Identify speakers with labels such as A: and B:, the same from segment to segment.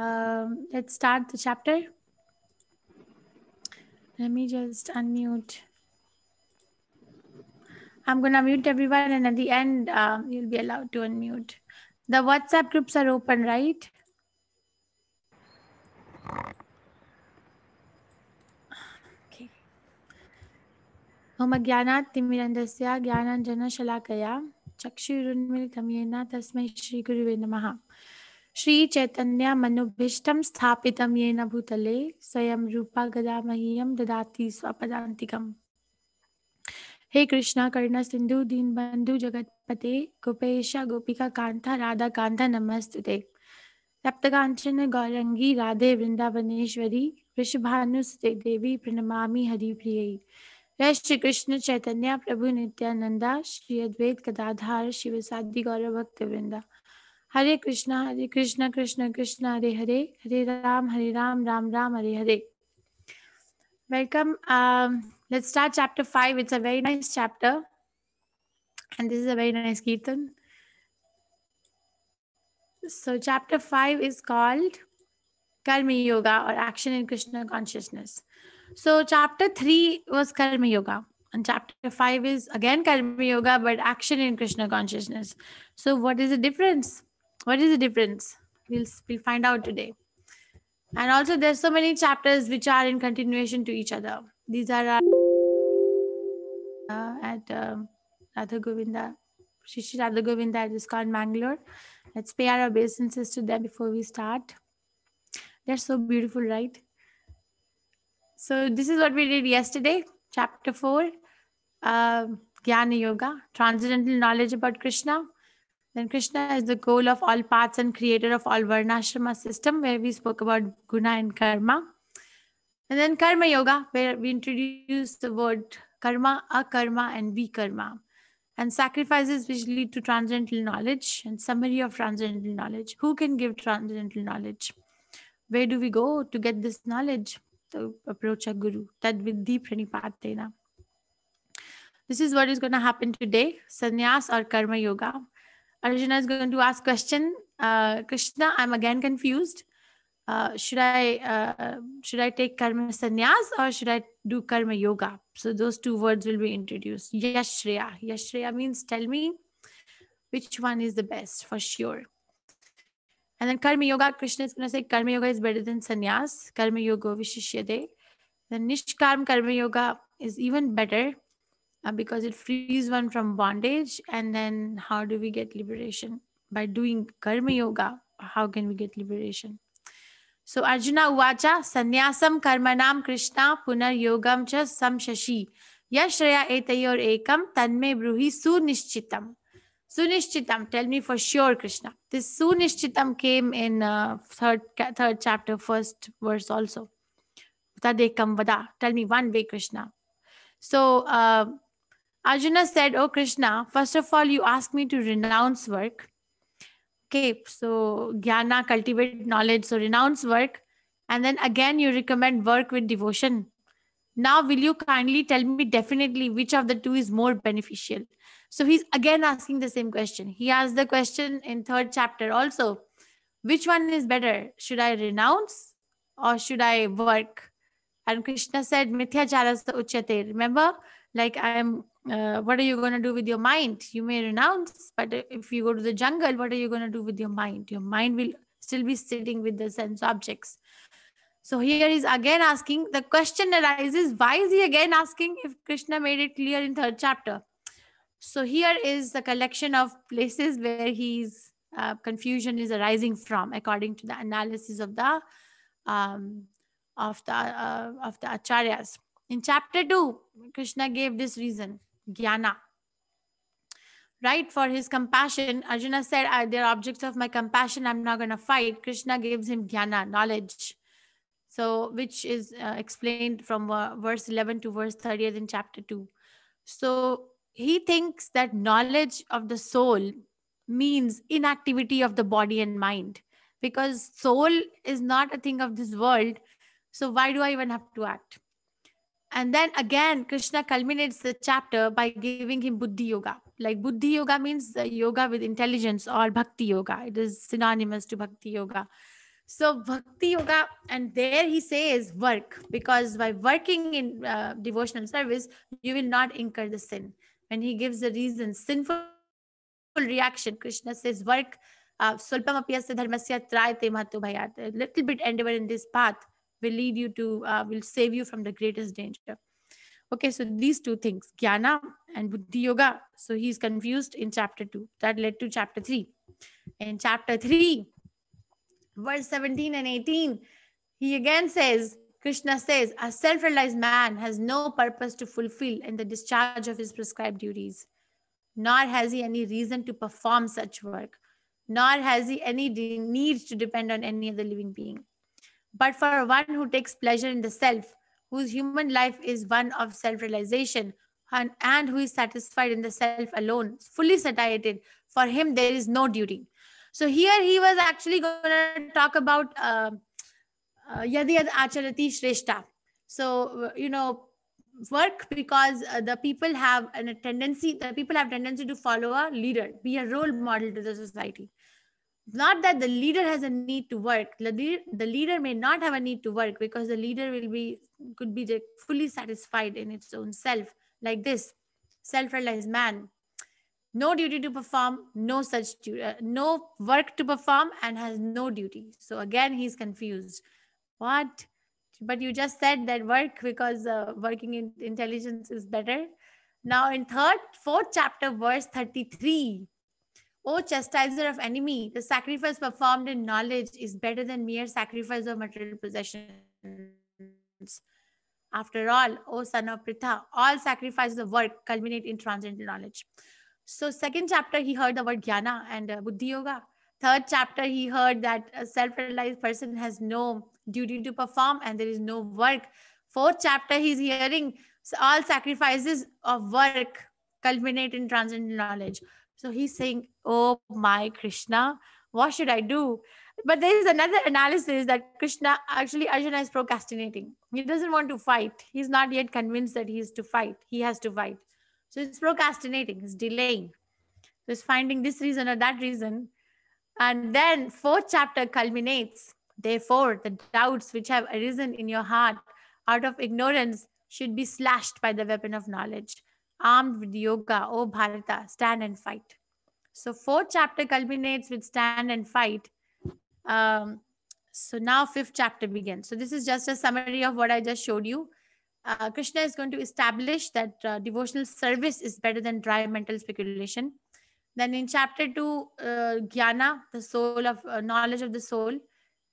A: Let's start the chapter. Let me just unmute. I'm going to mute everyone, and at the end, you'll be allowed to unmute. The WhatsApp groups are open, right? Okay. Om Jnanat Timirandasya Jnananjana Shalakaya Chakshurunmilitam Yena Tasmai Shri Guruve Namaha. Shri Chaitanya Manubhishtam Sthapitam Yena Bhutale Swayam Rupa Gadamahiyam Dadati Swapadantikam. Hey Krishna Karna Sindhu Deen Bandhu Jagatpate Gopesha Gopika Kanta Radha Kanta Namastute Taptakanchana Gaurangi Radhe Vrindavaneshwari Vrishabhanusute Devi Pranamami Hari Priyai. Jai Shri Krishna Chaitanya Prabhu Nityananda Shri Advait Gadadhar Shivasadi Gaura Bhakta Vrinda. Hare Krishna Krishna Krishna Hare Hare Hare Ram Ram Ram Hare Hare. Welcome. Let's start chapter 5. It's a very nice chapter. And this is a very nice Kirtan. So chapter 5 is called Karma Yoga or Action in Krishna Consciousness. So chapter 3 was Karma Yoga. And chapter 5 is again Karma Yoga but action in Krishna Consciousness. So what is the difference? What is the difference? We'll find out today. And also there's so many chapters which are in continuation to each other. These are at Radha Govinda, Shri Radha Govinda at ISKCON Mangalore. Let's pay our obeisances to them before we start. They're so beautiful, right? So this is what we did yesterday, chapter 4, Jnana Yoga, transcendental knowledge about Krishna. Then Krishna is the goal of all paths and creator of all Varnashrama system, where we spoke about Guna and Karma. And then Karma Yoga, where we introduced the word Karma, Akarma, and Vikarma. And sacrifices which lead to transcendental knowledge and summary of transcendental knowledge. Who can give transcendental knowledge? Where do we go to get this knowledge? To approach a guru. Tad vidhi pranipatena. This is what is going to happen today. Sannyas or Karma Yoga. Arjuna is going to ask question. Krishna, I'm again confused. Should I take karma sannyas or should I do karma yoga? So those two words will be introduced. Yashreya. Yashreya means tell me which one is the best for sure. And then karma yoga, Krishna is going to say karma yoga is better than sannyas. Karma yoga vishishyade. Then nishkarm karma yoga is even better because it frees one from bondage. And then how do we get liberation? By doing karma yoga, how can we get liberation? So Arjuna uvacha sannyasam karmanam Krishna punar yogam cha samshashi yashreya etayor ekam tanme bruhi sunishchitam. Sunishchitam, tell me for sure, Krishna. This sunishchitam came in third chapter, first verse also. Tadekam vada, tell me one way, Krishna. So Arjuna said, oh Krishna, first of all, you asked me to renounce work. Okay, so jnana, cultivate knowledge, so renounce work. And then again, you recommend work with devotion. Now, will you kindly tell me definitely which of the two is more beneficial? So he's again asking the same question. He asked the question in third chapter also. Which one is better? Should I renounce or should I work? And Krishna said, Mithyacharasa uchyate. Remember, like what are you going to do with your mind? You may renounce, but if you go to the jungle, what are you going to do with your mind? Your mind will still be sitting with the sense objects. So here is again asking, the question arises, why is he again asking if Krishna made it clear in third chapter? So here is the collection of places where his confusion is arising from, according to the analysis of the acharyas. In chapter 2, Krishna gave this reason, jnana. Right, for his compassion, Arjuna said, they're objects of my compassion, I'm not going to fight. Krishna gives him jnana, knowledge. So, which is explained from verse 11 to verse 30th in chapter 2. So, he thinks that knowledge of the soul means inactivity of the body and mind. Because soul is not a thing of this world. So, why do I even have to act? And then again, Krishna culminates the chapter by giving him Buddhi Yoga. Like Buddhi Yoga means yoga with intelligence or Bhakti Yoga. It is synonymous to Bhakti Yoga. So Bhakti Yoga, and there he says work, because by working in devotional service, you will not incur the sin. When he gives the reason, sinful reaction, Krishna says work. Swalpam apyasya dharmasya trayate mahatu bhayat. A little bit endeavor in this path will lead you to, will save you from the greatest danger. Okay, so these two things, Jnana and Buddhi Yoga. So he's confused in chapter 2. That led to chapter 3. In chapter 3, verse 17 and 18, he again says, Krishna says, a self realized man has no purpose to fulfill in the discharge of his prescribed duties, nor has he any reason to perform such work, nor has he any need to depend on any other living being. But for one who takes pleasure in the self, whose human life is one of self realization, and who is satisfied in the self alone, fully satiated, for him there is no duty. So here he was actually going to talk about yadi yad acharati shrestha. So, work, because the people have the people have tendency to follow a leader, be a role model to the society. Not that the leader has a need to work. The leader may not have a need to work, because the leader could be fully satisfied in its own self, like this self-realized man. No duty to perform, no work to perform, and has no duty. So again, he's confused. What? But you just said that work, because working in intelligence is better. Now in fourth chapter, verse 33. O chastiser of enemy, the sacrifice performed in knowledge is better than mere sacrifice of material possessions. After all, O son of Pritha, all sacrifices of work culminate in transcendental knowledge. So second chapter, he heard the word jnana and buddhi yoga. Third chapter, he heard that a self-realized person has no duty to perform and there is no work. Fourth chapter, he's hearing all sacrifices of work culminate in transcendental knowledge. So he's saying, oh my Krishna, what should I do? But there is another analysis that Krishna, actually Arjuna is procrastinating. He doesn't want to fight. He's not yet convinced that he is to fight. He has to fight. So it's procrastinating, it's delaying. So it's finding this reason or that reason. And then fourth chapter culminates. Therefore, the doubts which have arisen in your heart out of ignorance should be slashed by the weapon of knowledge. Armed with yoga, O Bharata, stand and fight. So fourth chapter culminates with stand and fight. Um, so now fifth chapter begins. So this is just a summary of what I just showed you. Krishna is going to establish that devotional service is better than dry mental speculation. Then in chapter 2, Jnana, the soul of knowledge of the soul.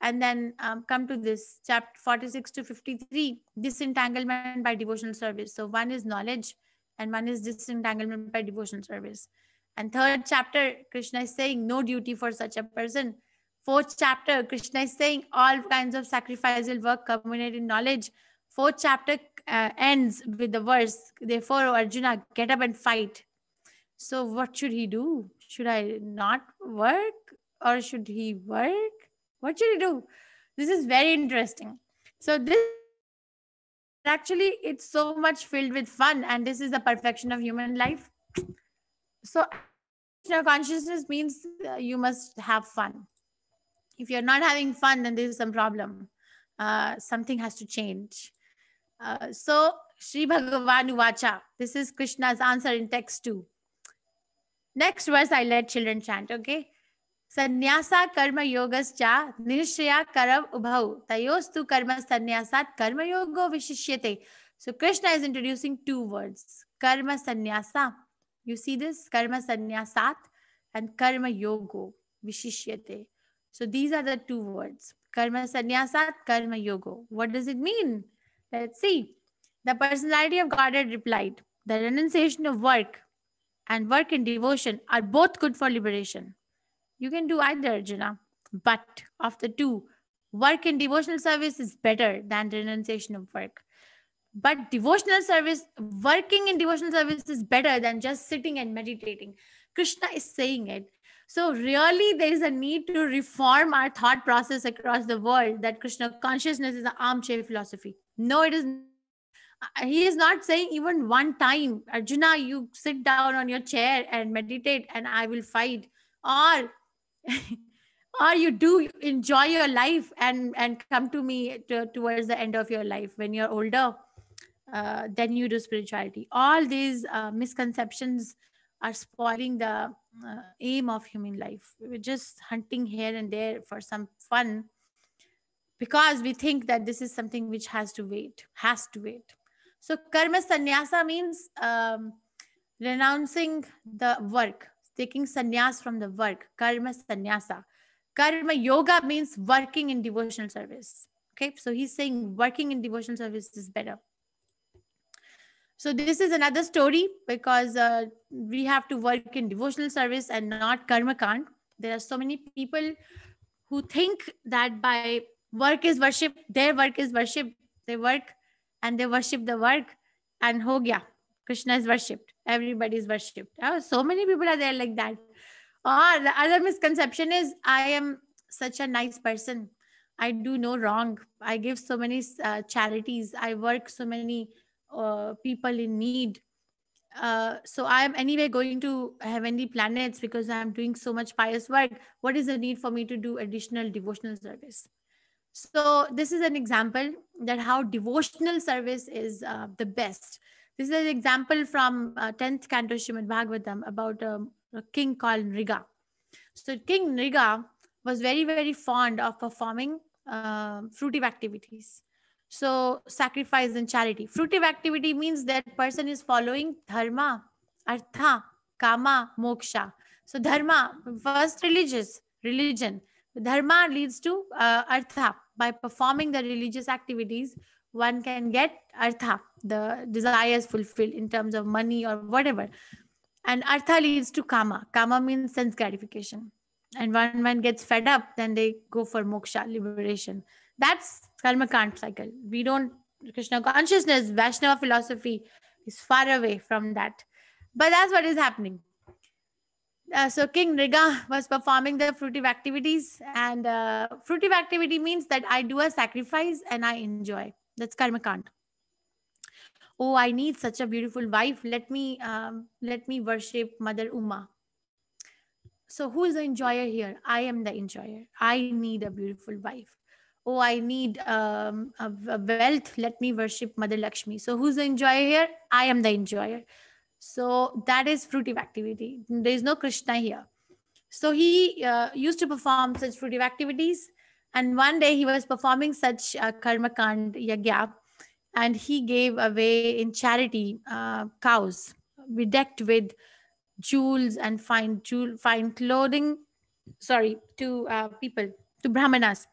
A: And then come to this, chapter 46 to 53, disentanglement by devotional service. So one is knowledge and one is disentanglement by devotional service. And third chapter, Krishna is saying no duty for such a person. Fourth chapter, Krishna is saying all kinds of sacrificial work culminate in knowledge. Fourth chapter ends with the verse, therefore, Arjuna, get up and fight. So what should he do? Should I not work or should he work? What should he do? This is very interesting. So this actually, it's so much filled with fun, and this is the perfection of human life. So Krishna consciousness means you must have fun. If you're not having fun, then there is some problem. Something has to change. So Sri Bhagavan Uvacha. This is Krishna's answer in text 2. Next verse I let children chant, okay? Sannyasa karma yogascha nishya karam ubhau tayostu karma sannyasat karma yogo vishishyate. So Krishna is introducing two words. Karma sannyasa. You see this? Karma sannyasat and karma yogo vishishyate. So these are the two words. Karma sannyasat, karma yogo. What does it mean? Let's see. The personality of Godhead replied, the renunciation of work and work in devotion are both good for liberation. You can do either, Arjuna. But of the two, work in devotional service is better than renunciation of work. But devotional service, working in devotional service is better than just sitting and meditating. Krishna is saying it. So really there is a need to reform our thought process across the world that Krishna consciousness is an armchair philosophy. No, it is not. He is not saying even one time, Arjuna, you sit down on your chair and meditate and I will fight. Or or you do enjoy your life and come to me towards the end of your life when you're older, then you do spirituality. All these misconceptions are spoiling the aim of human life. We're just hunting here and there for some fun because we think that this is something which has to wait. So karma sannyasa means renouncing the work, taking sannyas from the work. Karma sannyasa. Karma yoga means working in devotional service. Okay, so he's saying working in devotional service is better. So this is another story because we have to work in devotional service and not karma kand. There are so many people who think that by work is worship, their work is worship. They work and they worship the work, and ho gya. Krishna is worshipped. Everybody is worshipped. Oh, so many people are there like that. Or the other misconception is I am such a nice person. I do no wrong. I give so many charities. I work so many people in need. So I am anyway going to heavenly planets because I am doing so much pious work. What is the need for me to do additional devotional service? So this is an example that how devotional service is the best. This is an example from 10th canto Srimad Bhagavatam about a king called Nriga. So King Nriga was very, very fond of performing fruitive activities. So sacrifice and charity. Fruitive activity means that person is following dharma, artha, kama, moksha. So dharma, first religion. Dharma leads to artha. By performing the religious activities, one can get artha, the desires fulfilled in terms of money or whatever. And artha leads to kama. Kama means sense gratification. And when one gets fed up, then they go for moksha, liberation. That's karma kant cycle. We don't, Krishna consciousness, Vaishnava philosophy is far away from that. But that's what is happening. So King Nriga was performing the fruitive activities, and fruitive activity means that I do a sacrifice and I enjoy. That's karma kant. Oh, I need such a beautiful wife. Let me worship Mother Uma. So who is the enjoyer here? I am the enjoyer. I need a beautiful wife. Oh, I need a wealth. Let me worship Mother Lakshmi. So who's the enjoyer here? I am the enjoyer. So that is fruitive activity. There is no Krishna here. So he used to perform such fruitive activities. And one day he was performing such karma kand yagya, and he gave away in charity cows bedecked with jewels and fine clothing. Sorry, to people, to brahmanas.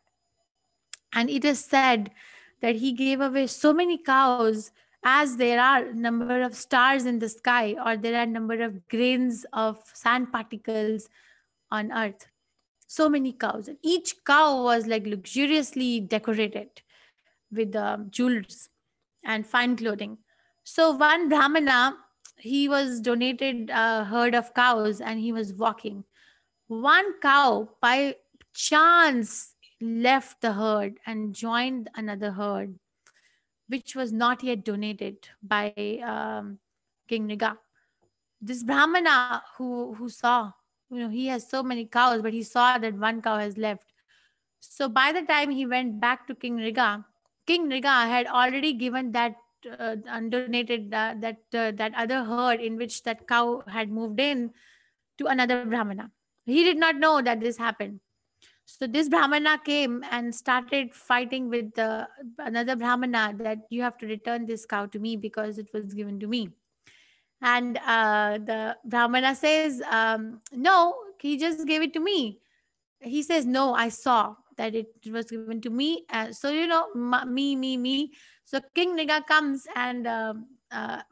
A: And it is said that he gave away so many cows as there are number of stars in the sky, or there are number of grains of sand particles on earth. So many cows, and each cow was like luxuriously decorated with jewels and fine clothing. So one brahmana, he was donated a herd of cows and he was walking. One cow by chance left the herd and joined another herd, which was not yet donated by King Niga. This brahmana who saw, he has so many cows, but he saw that one cow has left. So by the time he went back to King Nriga had already given that undonated that other herd in which that cow had moved in to another brahmana. He did not know that this happened. So this brahmana came and started fighting with another brahmana that you have to return this cow to me because it was given to me. And the brahmana says, no, he just gave it to me. He says, no, I saw that it was given to me. So, me. So King Niga comes and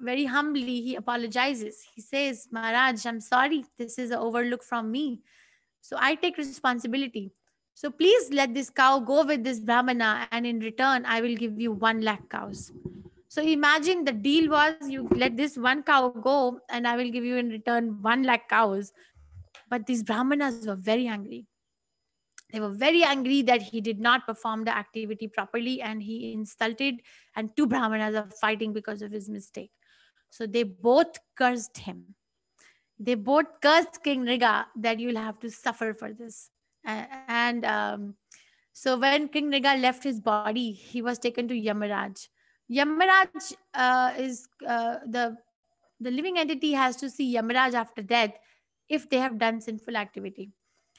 A: very humbly he apologizes. He says, Maharaj, I'm sorry. This is an overlook from me. So I take responsibility. So please let this cow go with this brahmana, and in return, I will give you 1 lakh cows. So imagine the deal was you let this one cow go, and I will give you in return 1 lakh cows. But these brahmanas were very angry. They were very angry that he did not perform the activity properly, and he insulted, and two brahmanas are fighting because of his mistake. So they both cursed him. They both cursed King Nriga that you'll have to suffer for this. And so when King Mriga left his body, he was taken to Yamaraj. Yamaraj the living entity has to see Yamaraj after death if they have done sinful activity.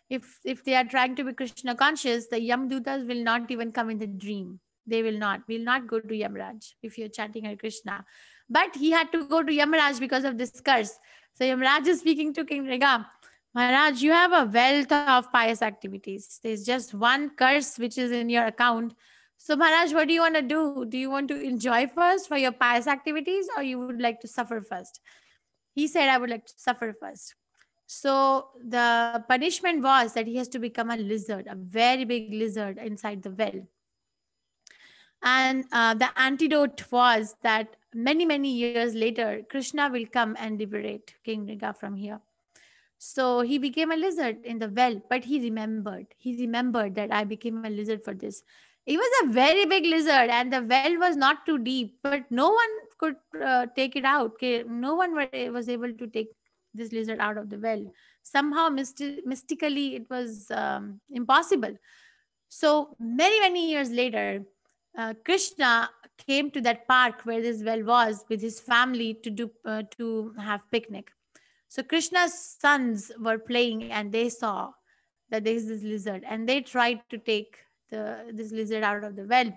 A: If they are trying to be Krishna conscious, the Yamdutas will not even come in the dream. They will not. Will not go to Yamaraj if you're chanting Hare Krishna. But he had to go to Yamaraj because of this curse. So Yamaraj is speaking to King Mriga. Maharaj, you have a wealth of pious activities. There's just one curse which is in your account. So Maharaj, what do you want to do? Do you want to enjoy first for your pious activities, or you would like to suffer first? He said, I would like to suffer first. So the punishment was that he has to become a lizard, a very big lizard inside the well. And the antidote was that many years later, Krishna will come and liberate King Mriga from here. So he became a lizard in the well, but he remembered. He remembered that I became a lizard for this. It was a very big lizard, and the well was not too deep, but no one could take it out. No one was able to take this lizard out of the well. Somehow, mystically, it was impossible. So many years later, Krishna came to that park where this well was with his family to have picnic. So Krishna's sons were playing and they saw that there is this lizard and they tried to take this lizard out of the well.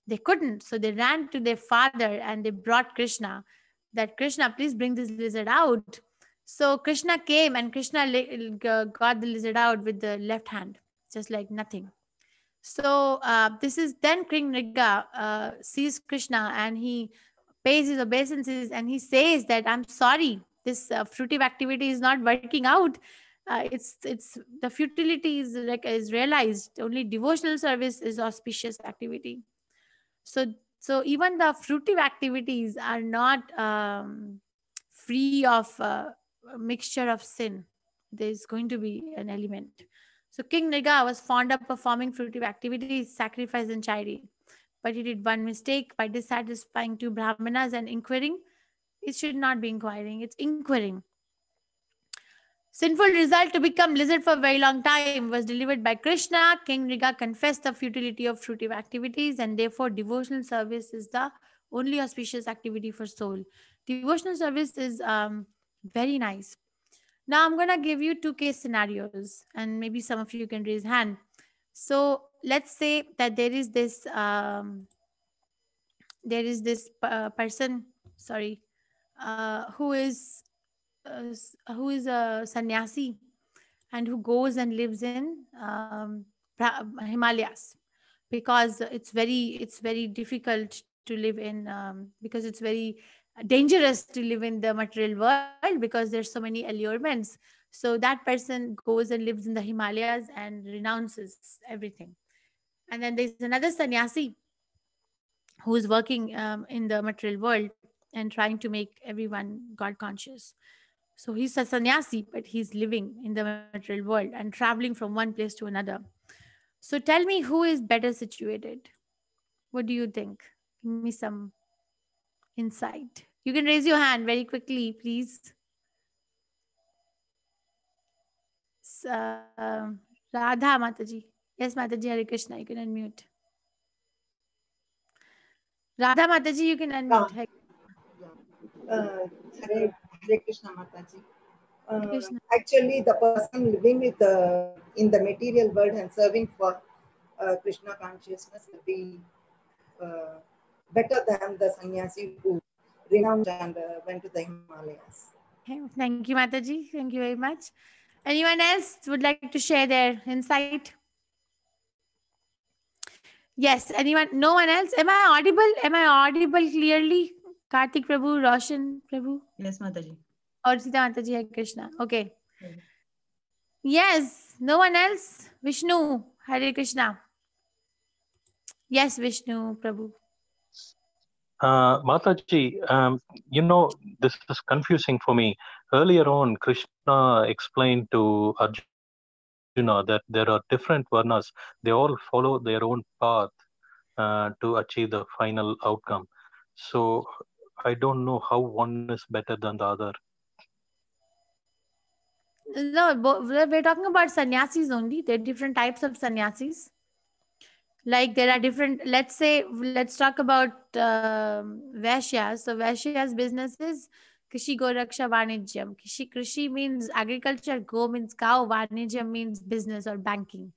A: They couldn't. So they ran to their father and they brought Krishna that Krishna, please bring this lizard out. So Krishna came and Krishna got the lizard out with the left hand, just like nothing. So this is then King Mriga sees Krishna and he pays his obeisances and he says that I'm sorry, this fruitive activity is not working out. It's the futility is realized. Only devotional service is auspicious activity. So even the fruitive activities are not free of a mixture of sin. There's going to be an element. So King Mriga was fond of performing fruitive activities, sacrifice and charity. But he did one mistake by dissatisfying two brahmanas and inquiring. It should not be inquiring, it's inquiring. Sinful result to become lizard for a very long time was delivered by Krishna. King Mriga confessed the futility of fruitive activities and therefore devotional service is the only auspicious activity for soul. Devotional service is very nice. Now I'm going to give you two case scenarios and maybe some of you can raise hand. So let's say that there is this person, sorry, who is a sannyasi and who goes and lives in Himalayas because it's very difficult to live in because it's very dangerous to live in the material world because there's so many allurements. So that person goes and lives in the Himalayas and renounces everything. And then there's another sannyasi who is working in the material world and trying to make everyone God conscious. So he's a sannyasi, but he's living in the material world and traveling from one place to another. So tell me, who is better situated? What do you think? Give me some insight. You can raise your hand very quickly, please. Radha Mataji. Yes, Mataji, Hare Krishna. You can unmute. Radha Mataji, you can unmute.
B: Hare Krishna Mataji. Actually, the person living with in the material world and serving for Krishna consciousness will be better than the sannyasi who renounced and went to the Himalayas.
A: Okay, thank you, Mataji. Thank you very much. Anyone else would like to share their insight? Yes, anyone? No one else? Am I audible? Am I audible clearly? Karthik Prabhu, Roshan Prabhu?
C: Yes, Mataji.
A: Or Sita Mataji, Hare Krishna. Okay. Yes. No one else? Vishnu, Hare Krishna. Yes, Vishnu Prabhu.
D: Mataji, this is confusing for me. Earlier on, Krishna explained to Arjuna that there are different varnas. They all follow their own path to achieve the final outcome. So I don't know how one is better than the other.
A: No, we're talking about sannyasis only. There are different types of sannyasis. Like there are different, let's talk about Vaishyas. So Vaishya's business is Krishi Goraksha Vanijyam. Krishi means agriculture, Go means cow, Vanijyam means business or banking.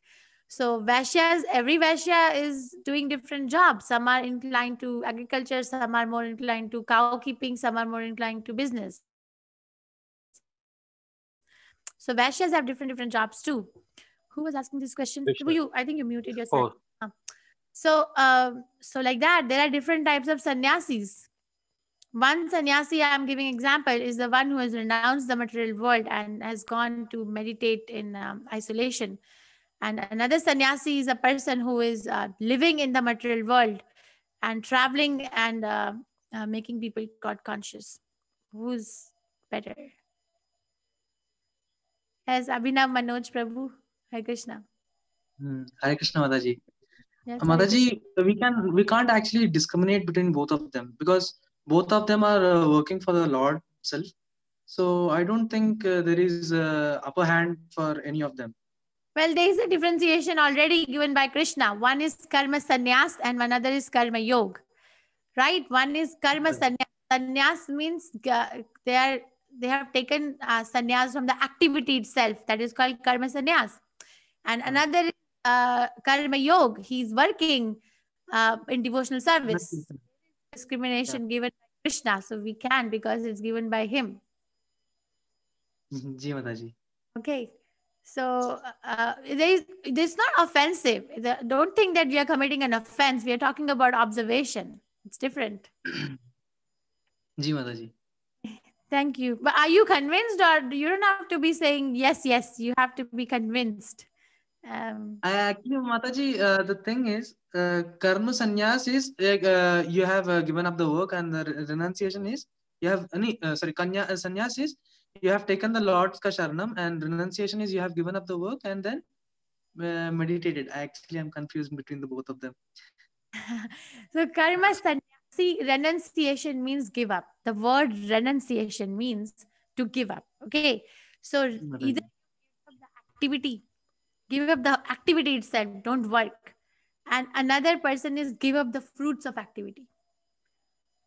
A: So Vaishyas, every Vaishya is doing different jobs. Some are inclined to agriculture, some are more inclined to cow keeping, some are more inclined to business. So Vaishyas have different jobs too. Who was asking this question?
D: Krishna.
A: You, I think you muted yourself.
D: Oh,
A: So like that, there are different types of sannyasis. One sannyasi I'm giving example is the one who has renounced the material world and has gone to meditate in isolation. And another sannyasi is a person who is living in the material world and traveling and making people God conscious. Who's better? Yes, Abhinav, Manoj, Prabhu, Hare Krishna.
C: Hare Krishna, Mataji.
A: Yes, Hare
C: Mataji, we can't actually discriminate between both of them because both of them are working for the Lord itself. So I don't think there is upper hand for any of them.
A: Well, there is a differentiation already given by Krishna. One is karma sannyas and one other is karma yoga. Right? One is karma sannyas. Sannyas means they have taken sannyas from the activity itself. That is called karma sannyas. And another is karma yoga. He's working in devotional service. Discrimination given by Krishna. So we can because it's given by him.
C: Ji Mataji.
A: Okay. So it's not offensive. Don't think that we are committing an offense. We are talking about observation. It's different.
C: Ji Mataji.
A: Thank you. But are you convinced, or you don't have to be saying yes, yes? You have to be convinced.
C: Actually, Mataji, the thing is, karma sannyas is you have given up the work, and the renunciation is you have sannyas is you have taken the Lord's Sharanam, and renunciation is you have given up the work and then meditated. Actually, I'm confused between the both of them.
A: So karma sannyasi, renunciation means give up. The word renunciation means to give up. Okay. So either give up the activity itself, don't work. And another person is give up the fruits of activity.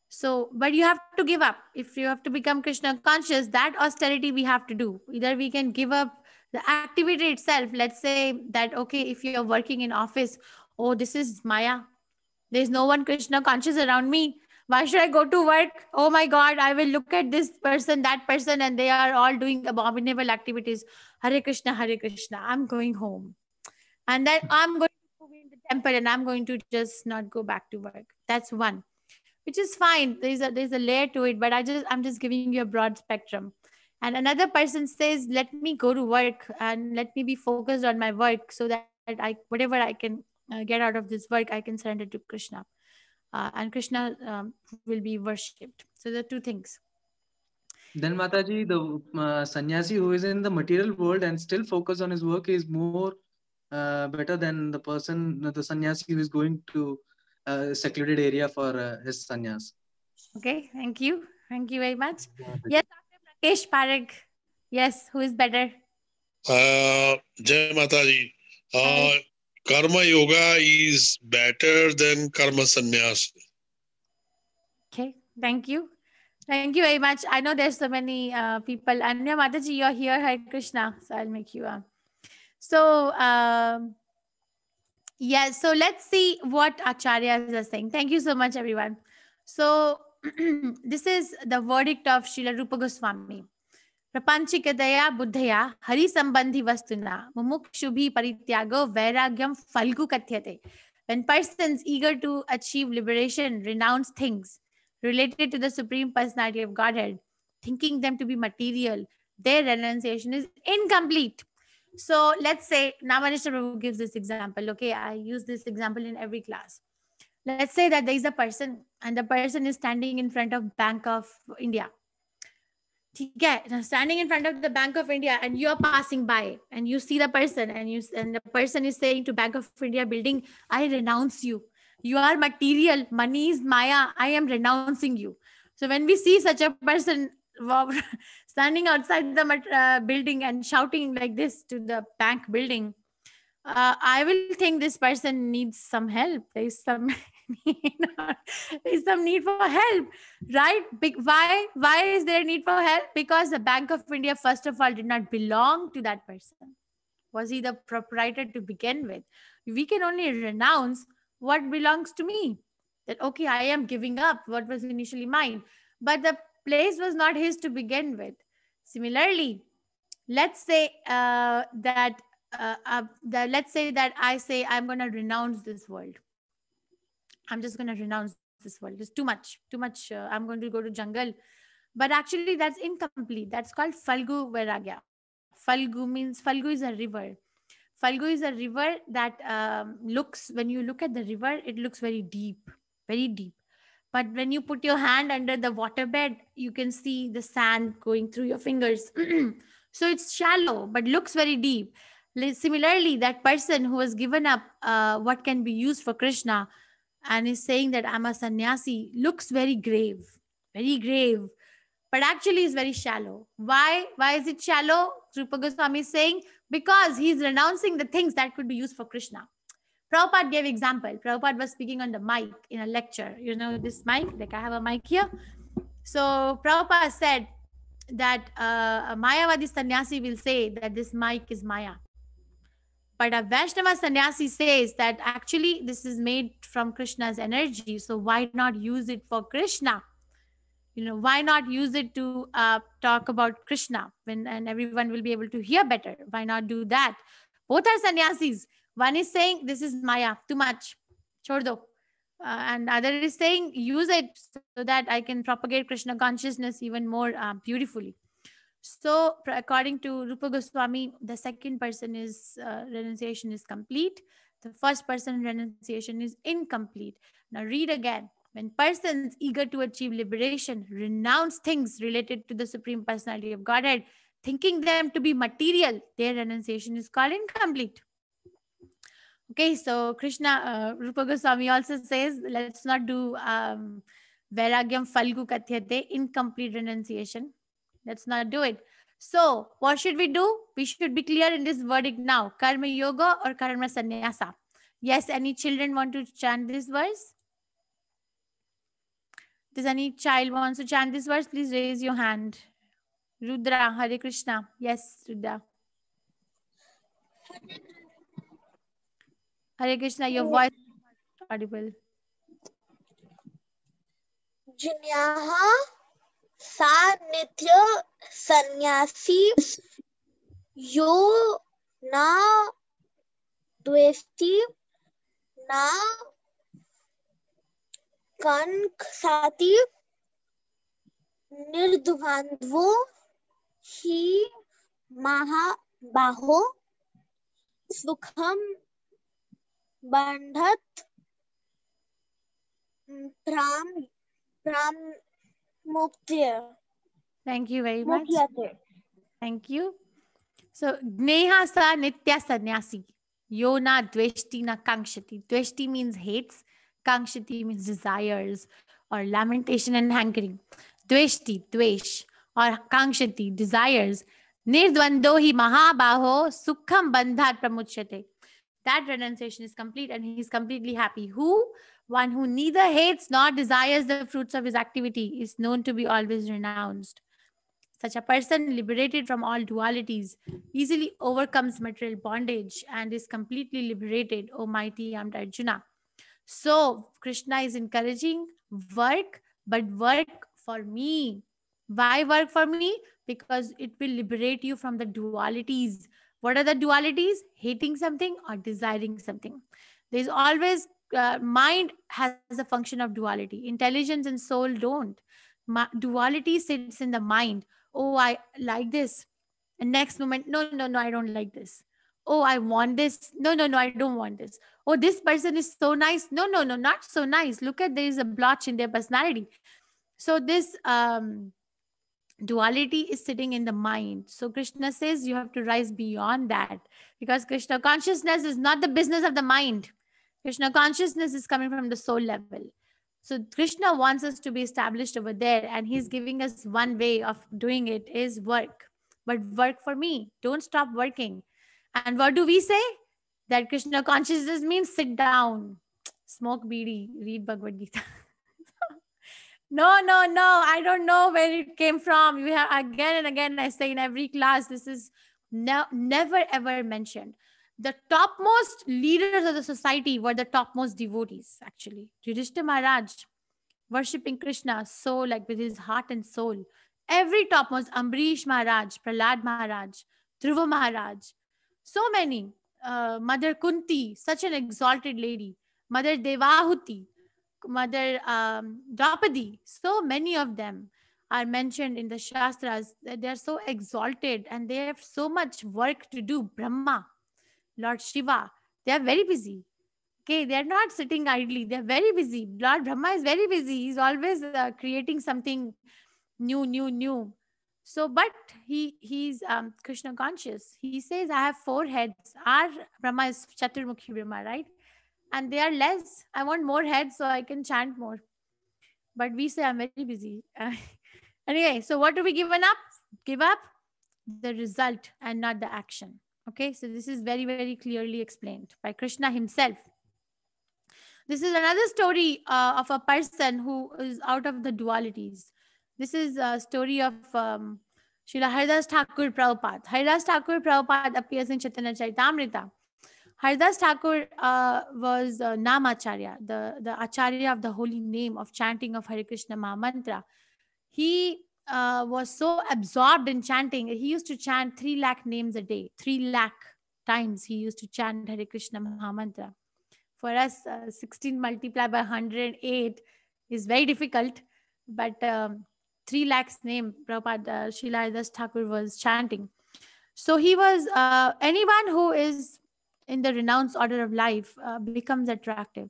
A: So, but you have to give up. If you have to become Krishna conscious, that austerity we have to do. Either we can give up the activity itself. Let's say that, okay, if you're working in office, oh, this is Maya. There's no one Krishna conscious around me. Why should I go to work? Oh my God, I will look at this person, that person, and they are all doing abominable activities. Hare Krishna, I'm going home. And then I'm going to go in the temple and I'm going to just not go back to work. That's one. Which is fine. There's a layer to it, but I'm just giving you a broad spectrum. And another person says, let me go to work and let me be focused on my work so that whatever I can get out of this work, I can surrender to Krishna. And Krishna will be worshipped. So there are two things.
C: Then Mataji, the sannyasi who is in the material world and still focus on his work is more better than the sannyasi who is going to a secluded area for his sannyas.
A: Okay, thank you. Thank you very much. Yes, Dr. Rakesh Parekh. Yes, who is better?
E: Jai Mataji. Karma yoga is better than karma sannyas.
A: Okay, thank you. Thank you very much. I know there's so many people. Anya Mataji, you're here. Hare Krishna. So I'll make you up. So, yeah, so let's see what acharyas are saying. Thank you so much, everyone. So, this is the verdict of Srila Rupa Goswami. Prapanchikadaya buddhaya hari sambandhi vastuna mumukshubhi parityago vairagyam falgu kathyate. When persons eager to achieve liberation renounce things related to the Supreme Personality of Godhead, thinking them to be material, their renunciation is incomplete. So let's say, now Manisha Prabhu gives this example. Okay, I use this example in every class. Let's say that there is a person and the person is standing in front of Bank of India. Now standing in front of the Bank of India and you're passing by and you see the person and the person is saying to Bank of India building, I renounce you. You are material. Money is Maya. I am renouncing you. So when we see such a person, standing outside the building and shouting like this to the bank building, I will think this person needs some help. There's some there's some need for help, right? Why is there a need for help? Because the Bank of India, first of all, did not belong to that person. Was he the proprietor to begin with? We can only renounce what belongs to me. That, okay, I am giving up what was initially mine, but the place was not his to begin with. Similarly, let's say let's say that I say I'm going to renounce this world. I'm just going to renounce this world. It's too much. I'm going to go to jungle. But actually, that's incomplete. That's called Falgu Vairagya. Falgu is a river. Falgu is a river that looks, when you look at the river, it looks very deep, very deep. But when you put your hand under the waterbed, you can see the sand going through your fingers. So it's shallow, but looks very deep. Similarly, that person who has given up what can be used for Krishna and is saying that I'm a sannyasi looks very grave, but actually is very shallow. Why is it shallow? Rupa Goswami is saying because he's renouncing the things that could be used for Krishna. Prabhupada gave example. Prabhupada was speaking on the mic in a lecture. You know this mic? Like I have a mic here. So Prabhupada said that a Mayavadi sannyasi will say that this mic is Maya. But a Vaishnava sannyasi says that actually this is made from Krishna's energy. So why not use it for Krishna? Why not use it to talk about Krishna and everyone will be able to hear better? Why not do that? Both are sannyasis. One is saying this is Maya, too much, chhod do. And other is saying use it so that I can propagate Krishna consciousness even more beautifully. So according to Rupa Goswami, the second person is renunciation is complete. The first person renunciation is incomplete. Now read again. When persons eager to achieve liberation renounce things related to the Supreme Personality of Godhead, thinking them to be material, their renunciation is called incomplete. Okay, so Krishna, Rupa Goswami also says, let's not do Vairagyam Falgu Kathyate, incomplete renunciation. Let's not do it. So what should we do? We should be clear in this verdict now. Karma Yoga or Karma Sannyasa? Yes, any children want to chant this verse? Does any child wants to chant this verse? Please raise your hand. Rudra, Hare Krishna. Yes, Rudra. Hare Krishna, your voice is audible.
F: Jinyaha sa nitya sannyasi yo na dvesti na kanksati nirdvandvo hi mahabaho sukham bandhat pram muktir.
A: Thank you very much. Thank you. So, Gneha sa nitya sannyasi. Yona dveshti na kankshati. Dveshti means hates. Kankshati means desires or lamentation and hankering. Dveshti, dvesh, or kankshati, desires. Nirdvandohi mahabaho sukham bandhat pramuchyate. That renunciation is complete and he is completely happy. Who? One who neither hates nor desires the fruits of his activity is known to be always renounced. Such a person, liberated from all dualities, easily overcomes material bondage and is completely liberated, O mighty armed Arjuna. So, Krishna is encouraging work, but work for me. Why work for me? Because it will liberate you from the dualities. What are the dualities? Hating something or desiring something. There's always, mind has a function of duality. Intelligence and soul don't. Duality sits in the mind. Oh, I like this. And next moment, no, I don't like this. Oh, I want this. No, I don't want this. Oh, this person is so nice. No, not so nice. Look at, there is a blotch in their personality. So this duality is sitting in the mind. So Krishna says you have to rise beyond that, because Krishna consciousness is not the business of the mind. Krishna consciousness is coming from the soul level. So Krishna wants us to be established over there, and he's giving us one way of doing it is work. But work for me. Don't stop working. And what do we say? That Krishna consciousness means sit down, smoke bidi, read Bhagavad Gita. No, no, no. I don't know where it came from. You have again and again, I say in every class, this is never ever mentioned. The topmost leaders of the society were the topmost devotees, actually. Yudhishthira Maharaj worshipping Krishna so like with his heart and soul. Every topmost, Ambarish Maharaj, Prahlad Maharaj, Dhruva Maharaj, so many. Mother Kunti, such an exalted lady. Mother Devahuti, Mother Draupadi, so many of them are mentioned in the Shastras. They are so exalted and they have so much work to do. Brahma, Lord Shiva, they are very busy. Okay, they are not sitting idly. They are very busy. Lord Brahma is very busy. He's always creating something new. So, but he's Krishna conscious. He says, I have 4 heads. Our Brahma is Chaturmukhi Brahma, right? And they are less. I want more heads so I can chant more. But we say I'm very busy. Anyway, so what do we give up? The result and not the action. Okay, so this is very, very clearly explained by Krishna himself. This is another story of a person who is out of the dualities. This is a story of Srila Haridas Thakur Prabhupada. Haridas Thakur Prabhupada appears in Chaitanya Charitamrita. Haridas Thakur was Namacharya, the Acharya of the holy name of chanting of Hare Krishna Mahamantra. He was so absorbed in chanting. He used to chant 3 lakh names a day. 3 lakh times he used to chant Hare Krishna Mahamantra. For us, 16 multiplied by 108 is very difficult. But 3 lakhs name, Prabhupada, Srila Haridas Thakur was chanting. So he was, anyone who is in the renounced order of life becomes attractive.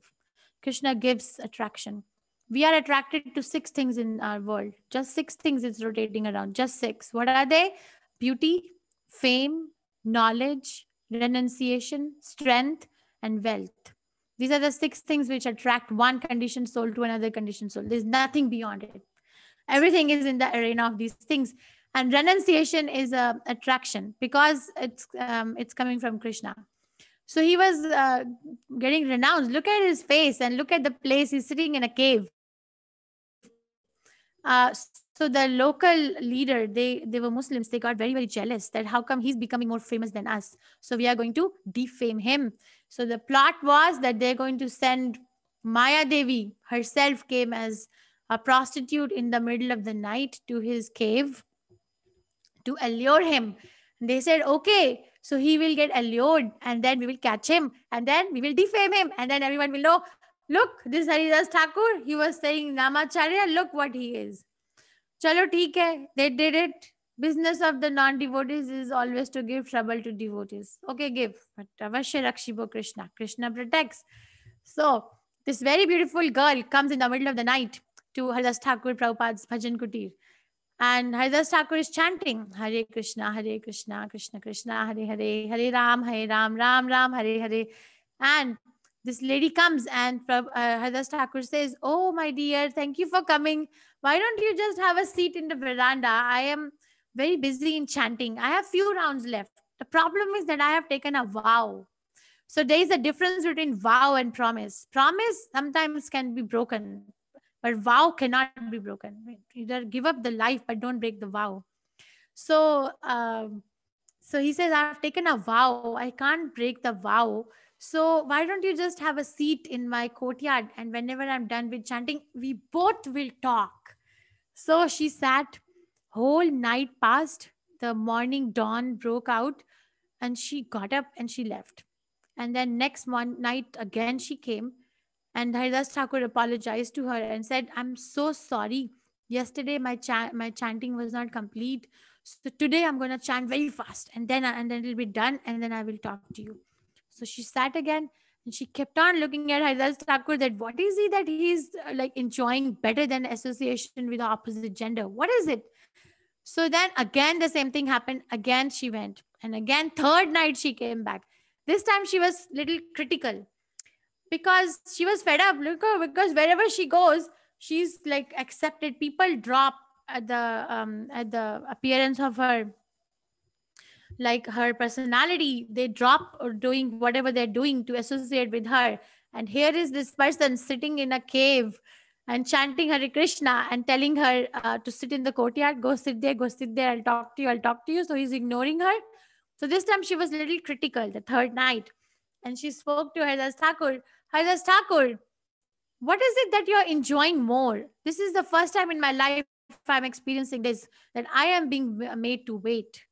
A: Krishna gives attraction. We are attracted to 6 things in our world. Just 6 things is rotating around. Just 6. What are they? Beauty, fame, knowledge, renunciation, strength, and wealth. These are the 6 things which attract one conditioned soul to another conditioned soul. There's nothing beyond it. Everything is in the arena of these things. And renunciation is a attraction because it's coming from Krishna. So he was getting renounced. Look at his face and look at the place. He's sitting in a cave. So the local leader, they were Muslims. They got very, very jealous that how come he's becoming more famous than us. So we are going to defame him. So the plot was that they're going to send Maya Devi herself came as a prostitute in the middle of the night to his cave to allure him. And they said, okay, so he will get allured and then we will catch him and then we will defame him and then everyone will know, look, this Haridas Thakur, he was saying Namacharya, look what he is. Chalo, theek hai. They did it. Business of the non-devotees is always to give trouble to devotees. Okay, give. But avashya rakshibo Krishna. Krishna protects. So this very beautiful girl comes in the middle of the night to Haridas Thakur Prabhupada's Bhajan Kutir. And Haridas Thakur is chanting Hare Krishna, Krishna Krishna, Hare Hare, Hare Ram, Ram Ram, Hare Hare. And this lady comes and Haridas Thakur says, oh, my dear, thank you for coming. Why don't you just have a seat in the veranda? I am very busy in chanting. I have few rounds left. The problem is that I have taken a vow. So there is a difference between vow and promise. Promise sometimes can be broken, but vow cannot be broken. Either give up the life, but don't break the vow. So, so he says, I have taken a vow. I can't break the vow. So why don't you just have a seat in my courtyard? And whenever I'm done with chanting, we both will talk. So she sat, whole night passed, the morning dawn broke out, and she got up and she left. And then next one night again she came, and Haridas Thakur apologized to her and said, I'm so sorry. Yesterday my chanting was not complete. So today I'm going to chant very fast, and then it'll be done, and then I will talk to you. So she sat again and she kept on looking at Haridas Thakur that what is he that he's like enjoying better than association with the opposite gender? What is it? So then again, the same thing happened. Again, she went. And again, third night she came back. This time she was little critical because she was fed up. Look, because wherever she goes, she's like accepted. People drop at the appearance of her, like her personality. They drop or doing whatever they're doing to associate with her. And here is this person sitting in a cave and chanting Hare Krishna and telling her to sit in the courtyard. Go sit there. Go sit there. I'll talk to you. I'll talk to you. So he's ignoring her. So this time she was a little critical. The third night, and she spoke to Haridas Thakur. Haridas Thakur, what is it that you're enjoying more? This is the first time in my life I'm experiencing this, that I am being made to wait.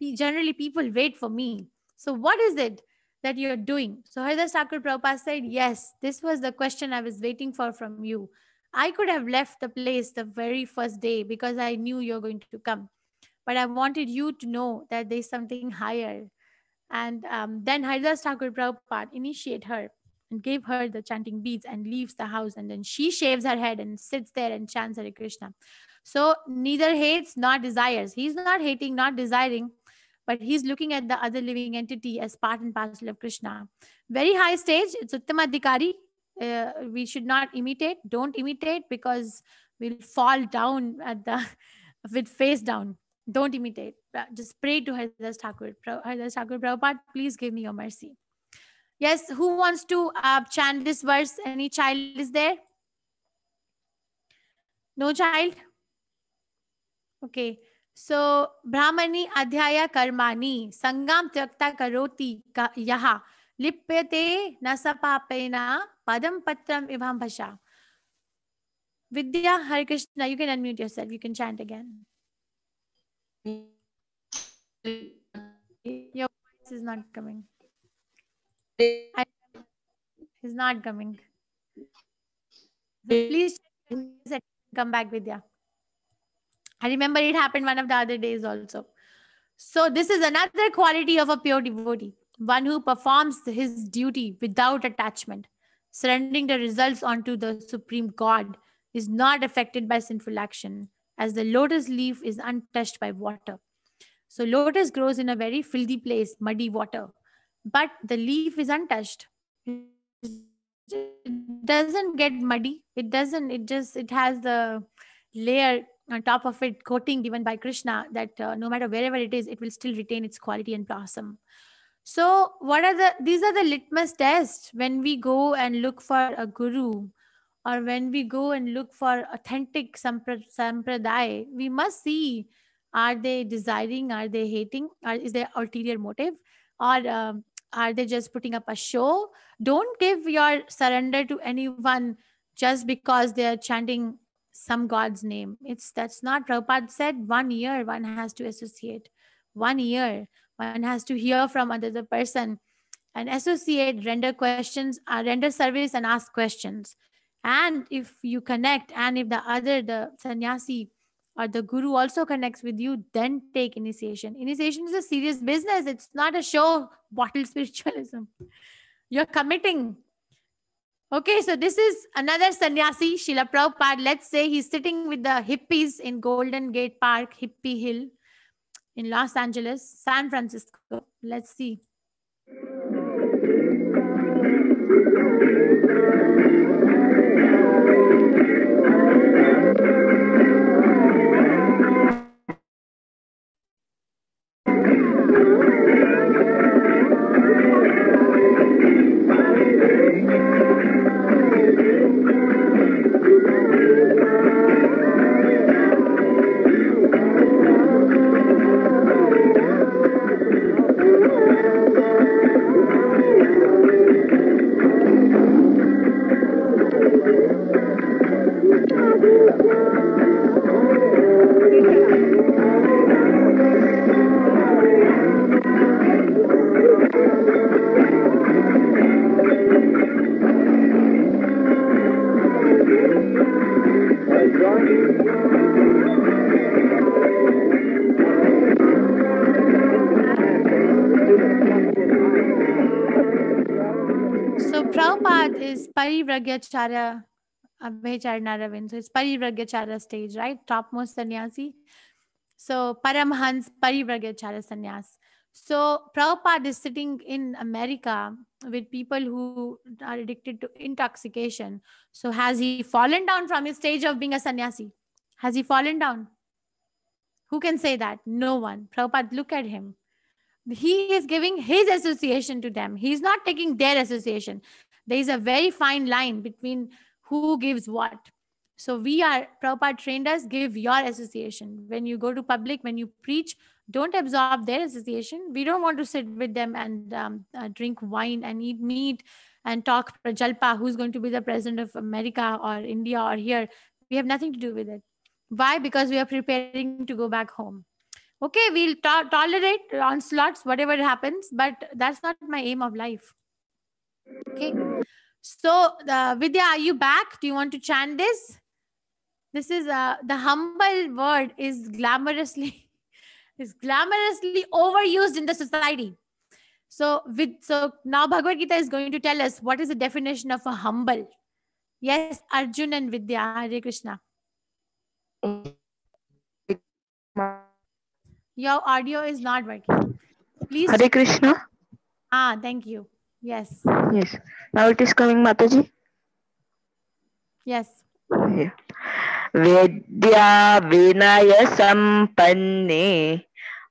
A: Generally, people wait for me. So what is it that you're doing? So Haridas Thakur Prabhupada said, yes, this was the question I was waiting for from you. I could have left the place the very first day because I knew you're going to come. But I wanted you to know that there's something higher. And then Haridas Thakur Prabhupada initiate her and gave her the chanting beads and leaves the house. And then she shaves her head and sits there and chants Hare Krishna. So neither hates nor desires. He's not hating, not desiring, but he's looking at the other living entity as part and parcel of Krishna. Very high stage. It's Uttamadhikari. We should not imitate. Don't imitate, because we'll fall down at the with face down. Don't imitate. Just pray to Haridas Thakur. Haridas Thakur Prabhupada, please give me your mercy. Yes, who wants to chant this verse? Any child is there? No child? Okay. So, Brahmani Adhyaya Karmani Sangam Tyakta Karoti Yaha Lipyate Nasapapena Padam Patram Ivam Bhasha. Vidya, Hare Krishna, you can unmute yourself. You can chant again. Your voice is not coming. It's not coming. So please come back, Vidya. I remember it happened one of the other days also. So this is another quality of a pure devotee, one who performs his duty without attachment, surrendering the results onto the Supreme God, is not affected by sinful action, as the lotus leaf is untouched by water. So lotus grows in a very filthy place, muddy water, but the leaf is untouched. It doesn't get muddy. It doesn't. It has the layer on top of it, coating given by Krishna, that no matter wherever it is, it will still retain its quality and blossom. So these are the litmus tests when we go and look for a guru, or when we go and look for authentic sampradaya. We must see, are they desiring, are they hating, or is there ulterior motive, or are they just putting up a show? Don't give your surrender to anyone just because they are chanting some God's name. That's not. Prabhupada said 1 year one has to associate. 1 year one has to hear from another person and associate, render questions, render service and ask questions. And if you connect, and if the sannyasi or the guru also connects with you, then take initiation. Initiation is a serious business. It's not a show, bottle spiritualism. You're committing. Okay, so this is another sannyasi, Srila Prabhupada. Let's say he's sitting with the hippies in Golden Gate Park, Hippie Hill in Los Angeles, San Francisco. Let's see. Prabhupada is Parivragacharya Abhayacharya Ravind. So it's Parivragacharya stage, right? Topmost sannyasi. So Paramhans Parivragacharya sannyas. So Prabhupada is sitting in America with people who are addicted to intoxication. So has he fallen down from his stage of being a sannyasi? Has he fallen down? Who can say that? No one. Prabhupada, look at him. He is giving his association to them. He's not taking their association. There is a very fine line between who gives what. So Prabhupada trained us, give your association. When you go to public, when you preach, don't absorb their association. We don't want to sit with them and drink wine and eat meat and talk prajalpa, who's going to be the president of America or India or here. We have nothing to do with it. Why? Because we are preparing to go back home. Okay, we'll tolerate onslaughts, whatever happens, but that's not my aim of life. Okay. So, Vidya, are you back? Do you want to chant this? This is the humble word is glamorously overused in the society. So now Bhagavad Gita is going to tell us what is the definition of a humble. Yes, Arjun and Vidya, Hare Krishna. Your audio is not working. Please.
G: Hare Krishna.
A: Thank you. Yes.
G: Yes. Now it is coming, Mataji.
A: Yes.
G: Yeah. Vedya Vinaya Sampanne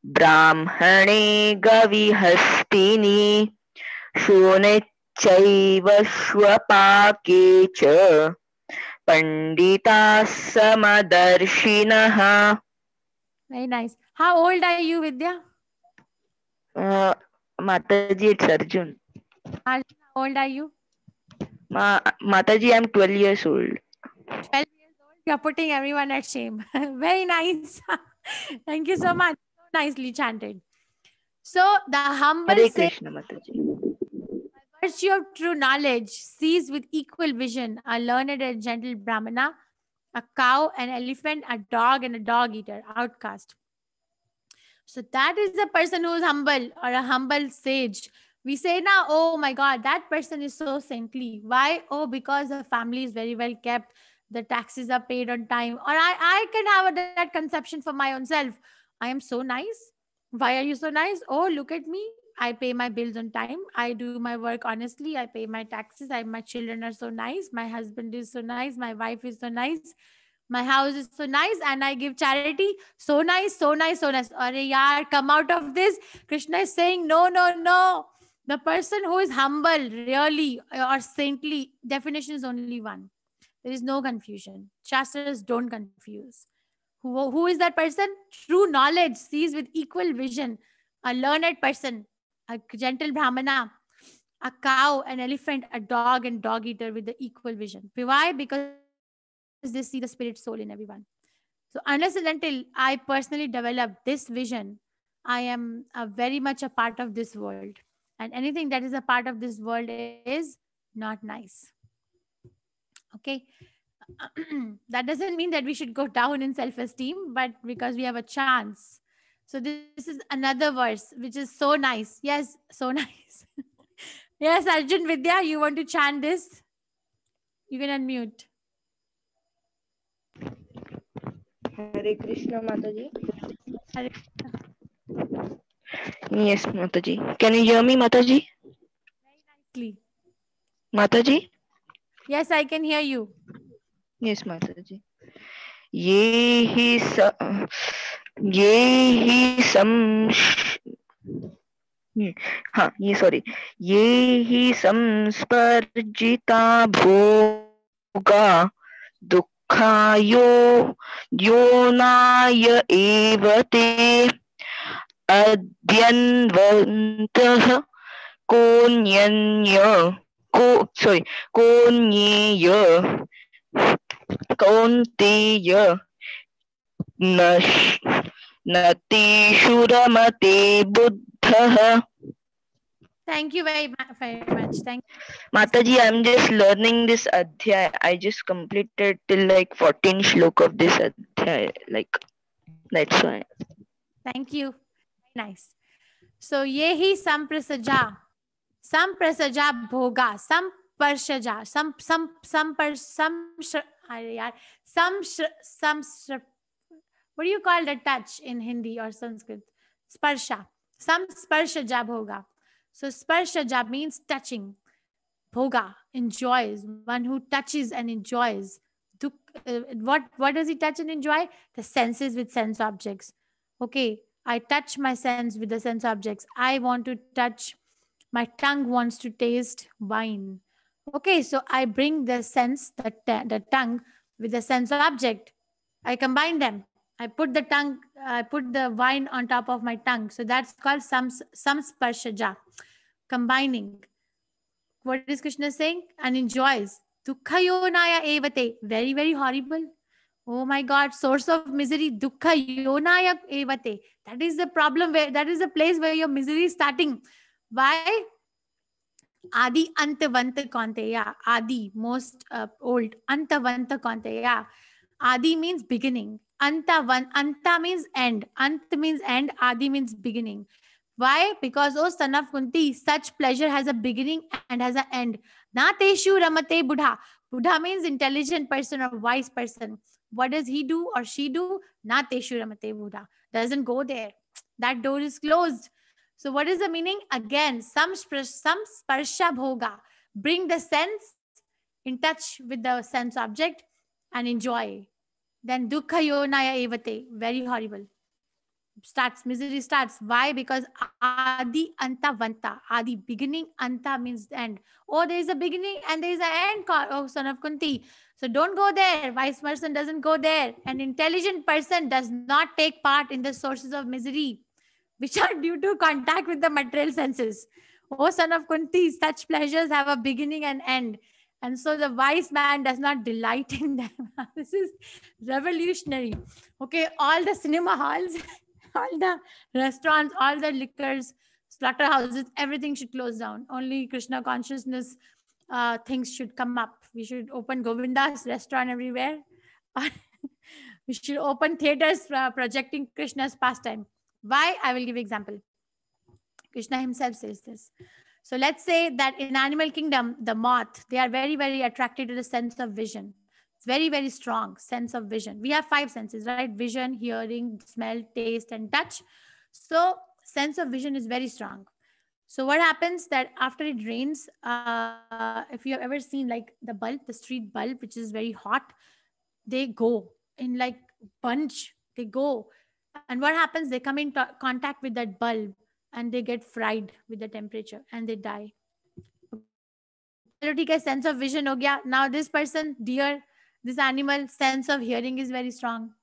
G: Brahmane Gavihastini Shone Chaiva Shwapake Cha Pandita Samadarshinaha.
A: Very nice. How old are you, Vidya?
G: Mataji, it's Arjun.
A: Arjun, how old are you?
G: Mataji, I'm 12 years old.
A: 12 years old? You're putting everyone at shame. Very nice. Thank you so much. So nicely chanted. So the humble
G: Hare
A: say,
G: Krishna, Mataji.
A: by virtue of true knowledge, sees with equal vision a learned and gentle Brahmana, a cow, an elephant, a dog, and a dog eater, outcast. So that is the person who is humble or a humble sage. We say now, oh my God, that person is so saintly. Why? Oh, because the family is very well kept. The taxes are paid on time. Or I can have that conception for my own self. I am so nice. Why are you so nice? Oh, look at me. I pay my bills on time. I do my work honestly. I pay my taxes. My children are so nice. My husband is so nice. My wife is so nice. My house is so nice and I give charity. So nice, so nice, so nice. Arey yaar, come out of this. Krishna is saying, no, no, no. The person who is humble, really, or saintly, definition is only one. There is no confusion. Shastras don't confuse. Who is that person? True knowledge sees with equal vision. A learned person, a gentle Brahmana, a cow, an elephant, a dog, and dog eater with the equal vision. Why? Because they see the spirit soul in everyone. So unless and until I personally develop this vision, I am very much a part of this world. And anything that is a part of this world is not nice. Okay. That doesn't mean that we should go down in self-esteem, but because we have a chance. So this is another verse, which is so nice. Yes, so nice. Yes, Arjun Vidya, you want to chant this? You can unmute.
G: Hare Krishna, Mataji.
A: Hare
G: Yes, Mataji. Can you hear me, Mataji?
A: Very nicely.
G: Mataji?
A: Yes, I can hear you.
G: Yes, Mataji. Ye hi sam sorry. Ye hi samsparjita bhoga dukhayo yonaya evate adyanvantah konyanya konyeya kaunteya natishuramate buddha.
A: Thank you very much. Thank you.
G: Mataji, I'm just learning this adhyay. I just completed till like 14 shlok of this adhyay. Like, that's why.
A: Thank you. Very nice. So, yehi samprasaja bhoga, samparsaja, what do you call the touch in Hindi or Sanskrit? Sparsha. Samsparshaja bhoga. So sparshaja means touching. Bhoga, enjoys. One who touches and enjoys. What does he touch and enjoy? The senses with sense objects. Okay, I touch my sense with the sense objects. I want to touch, my tongue wants to taste wine. Okay, so I bring the sense, the tongue with the sense object. I combine them. I put the wine on top of my tongue. So that's called samsparshaja, combining. What is Krishna saying? And enjoys. Dukkha yonaya evate. Very, very horrible. Oh my God, source of misery. Dukkha yonaya evate. That is the problem, that is the place where your misery is starting. Why? Adi antavanta konteya. Adi, most old. Antavanta konteya. Adi means beginning. Anta means end. Ant means end. Adi means beginning. Why? Because, oh son of Kunti, such pleasure has a beginning and has an end. Na teshu ramate buddha. Buddha means intelligent person or wise person. What does he do or she do? Na teshu ramate buddha. Doesn't go there. That door is closed. So what is the meaning? Again, some sparsha bhoga. Bring the sense in touch with the sense object and enjoy. Then dukkha yonaya evate. Very horrible. Misery starts. Why? Because adi anta vanta. Adi, beginning, anta means end. Oh, there is a beginning and there is an end. Oh, son of Kunti. So don't go there. Wise person doesn't go there. An intelligent person does not take part in the sources of misery, which are due to contact with the material senses. Oh, son of Kunti, such pleasures have a beginning and end. And so the wise man does not delight in them. This is revolutionary. Okay, all the cinema halls, all the restaurants, all the liquors, slaughterhouses, everything should close down. Only Krishna consciousness things should come up. We should open Govinda's restaurant everywhere. We should open theaters projecting Krishna's pastime. Why? I will give example. Krishna himself says this. So let's say that in animal kingdom, the moth, they are very, very attracted to the sense of vision. It's very, very strong sense of vision. We have 5 senses, right? Vision, hearing, smell, taste, and touch. So sense of vision is very strong. So what happens that after it rains, if you have ever seen like the bulb, the street bulb, which is very hot, they go in like bunch, they go. And what happens? They come in contact with that bulb and they get fried with the temperature and they die. Sense of vision ho gaya. Now this person, deer, this animal, sense of hearing is very strong.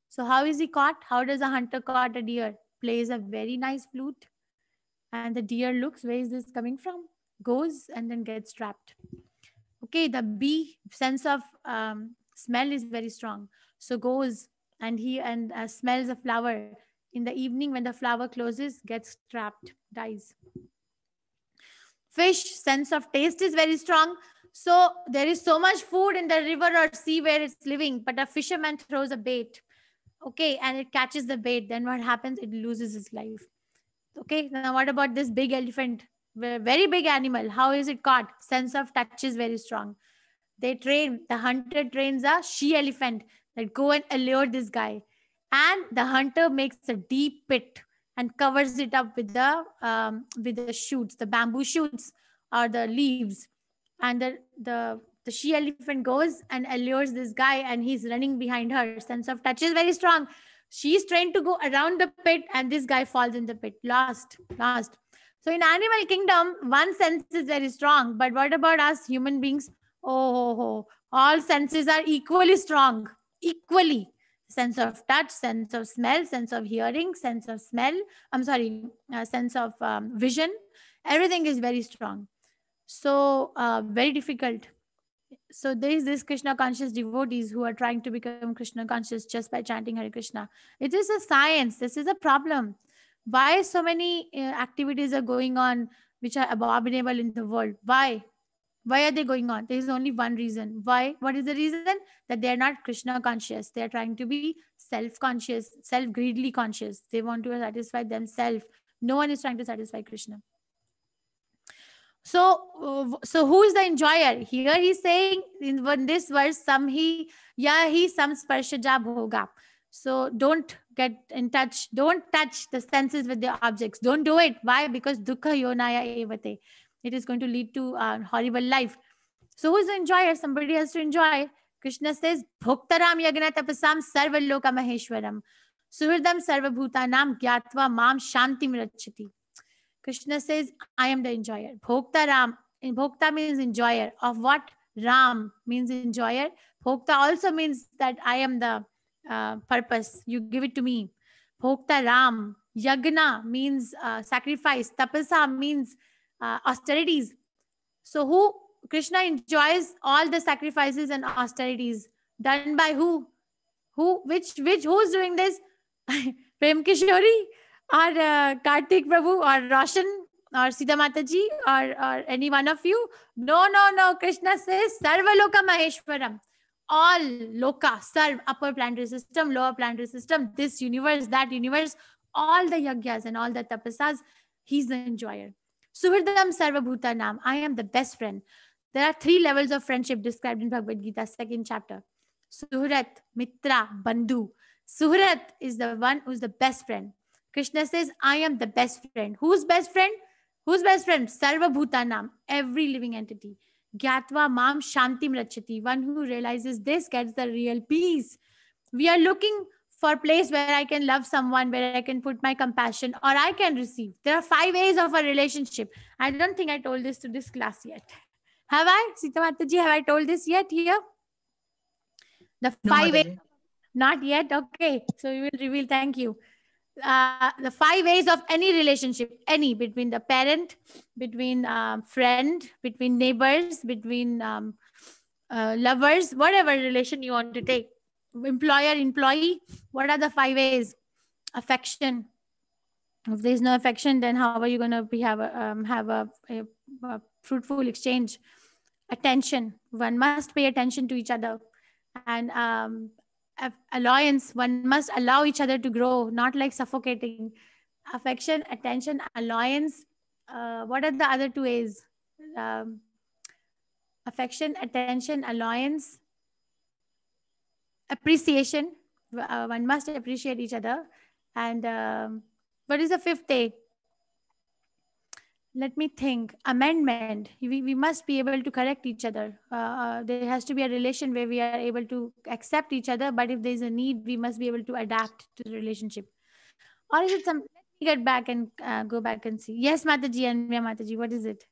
A: So how is he caught? How does a hunter caught a deer? Plays a very nice flute. And the deer looks, where is this coming from? Goes and then gets trapped. Okay, the bee, sense of smell is very strong. So goes and smells a flower. In the evening, when the flower closes, gets trapped, dies. Fish, sense of taste is very strong. So there is so much food in the river or sea where it's living, but a fisherman throws a bait. Okay, and it catches the bait. Then what happens? It loses its life. Okay, now what about this big elephant? Very big animal. How is it caught? Sense of touch is very strong. The hunter trains a she elephant that go and allure this guy. And the hunter makes a deep pit and covers it up with the shoots, the bamboo shoots or the leaves. And the she elephant goes and allures this guy and he's running behind her. Sense of touch is very strong. She's trained to go around the pit and this guy falls in the pit. Lost. So in animal kingdom, one sense is very strong. But what about us human beings? Oh, all senses are equally strong. Equally. Sense of touch, sense of smell, sense of hearing, sense of sense of vision. Everything is very strong. So very difficult. So there is this Krishna conscious devotees who are trying to become Krishna conscious just by chanting Hare Krishna. It is a science. This is a problem. Why so many activities are going on which are abominable in the world? Why? Why are they going on? There is only one reason. Why? What is the reason? That they are not Krishna conscious. They are trying to be self-conscious, self-greedily conscious. They want to satisfy themselves. No one is trying to satisfy Krishna. So who is the enjoyer? Here he's saying in this verse, some sparshaja bhoga. So don't get in touch. Don't touch the senses with the objects. Don't do it. Why? Because dukkha yonaya evate. It is going to lead to a horrible life. So who's the enjoyer? Somebody has to enjoy. Krishna says, Bhoktaram yagna tapasam sarva loka maheshwaram. Suhridam sarva bhutanam gyatva mam shantim rachati. Krishna says, I am the enjoyer. Bhoktaram. Bhokta means enjoyer. Of what? Ram means enjoyer. Bhokta also means that I am the purpose. You give it to me. Bhokta Ram. Yagna means sacrifice. Tapasa means austerities. So who? Krishna enjoys all the sacrifices and austerities done by who? Which who's doing this? Prem Kishori or Kartik Prabhu or Roshan or Sita Mataji or any one of you? No. Krishna says Sarva Loka Maheshwaram. All loka, sarv, upper planetary system, lower planetary system, this universe, that universe, all the yagyas and all the tapasas, he's the enjoyer. Suhridam sarva bhutanam. I am the best friend. There are 3 levels of friendship described in Bhagavad Gita, 2nd chapter. Suhrat, Mitra, Bandhu. Suhrat is the one who's the best friend. Krishna says, I am the best friend. Who's best friend? Who's best friend? Sarva bhutanam. Every living entity. Gyatva mam shantim rachati. One who realizes this gets the real peace. We are looking for a place where I can love someone, where I can put my compassion, or I can receive. There are 5 ways of a relationship. I don't think I told this to this class yet. Have I? Sita Mataji, have I told this yet here? The 5 ways? Not yet? Okay. So we will reveal. Thank you. The 5 ways of any relationship, any, between the parent, between friend, between neighbors, between lovers, whatever relation you want to take. Employer, employee, what are the 5 ways? Affection. If there is no affection, then how are you going to have a fruitful exchange? Attention. One must pay attention to each other. And alliance, one must allow each other to grow, not like suffocating. Affection, attention, alliance. What are the other 2 ways? Affection, attention, alliance, appreciation. One must appreciate each other. And what is the 5th way? Let me think. Amendment. We must be able to correct each other. There has to be a relation where we are able to accept each other, but if there's a need, we must be able to adapt to the relationship. Or is it some, let me get back and go back and see. Yes, Mataji and Mia Mataji, what is it?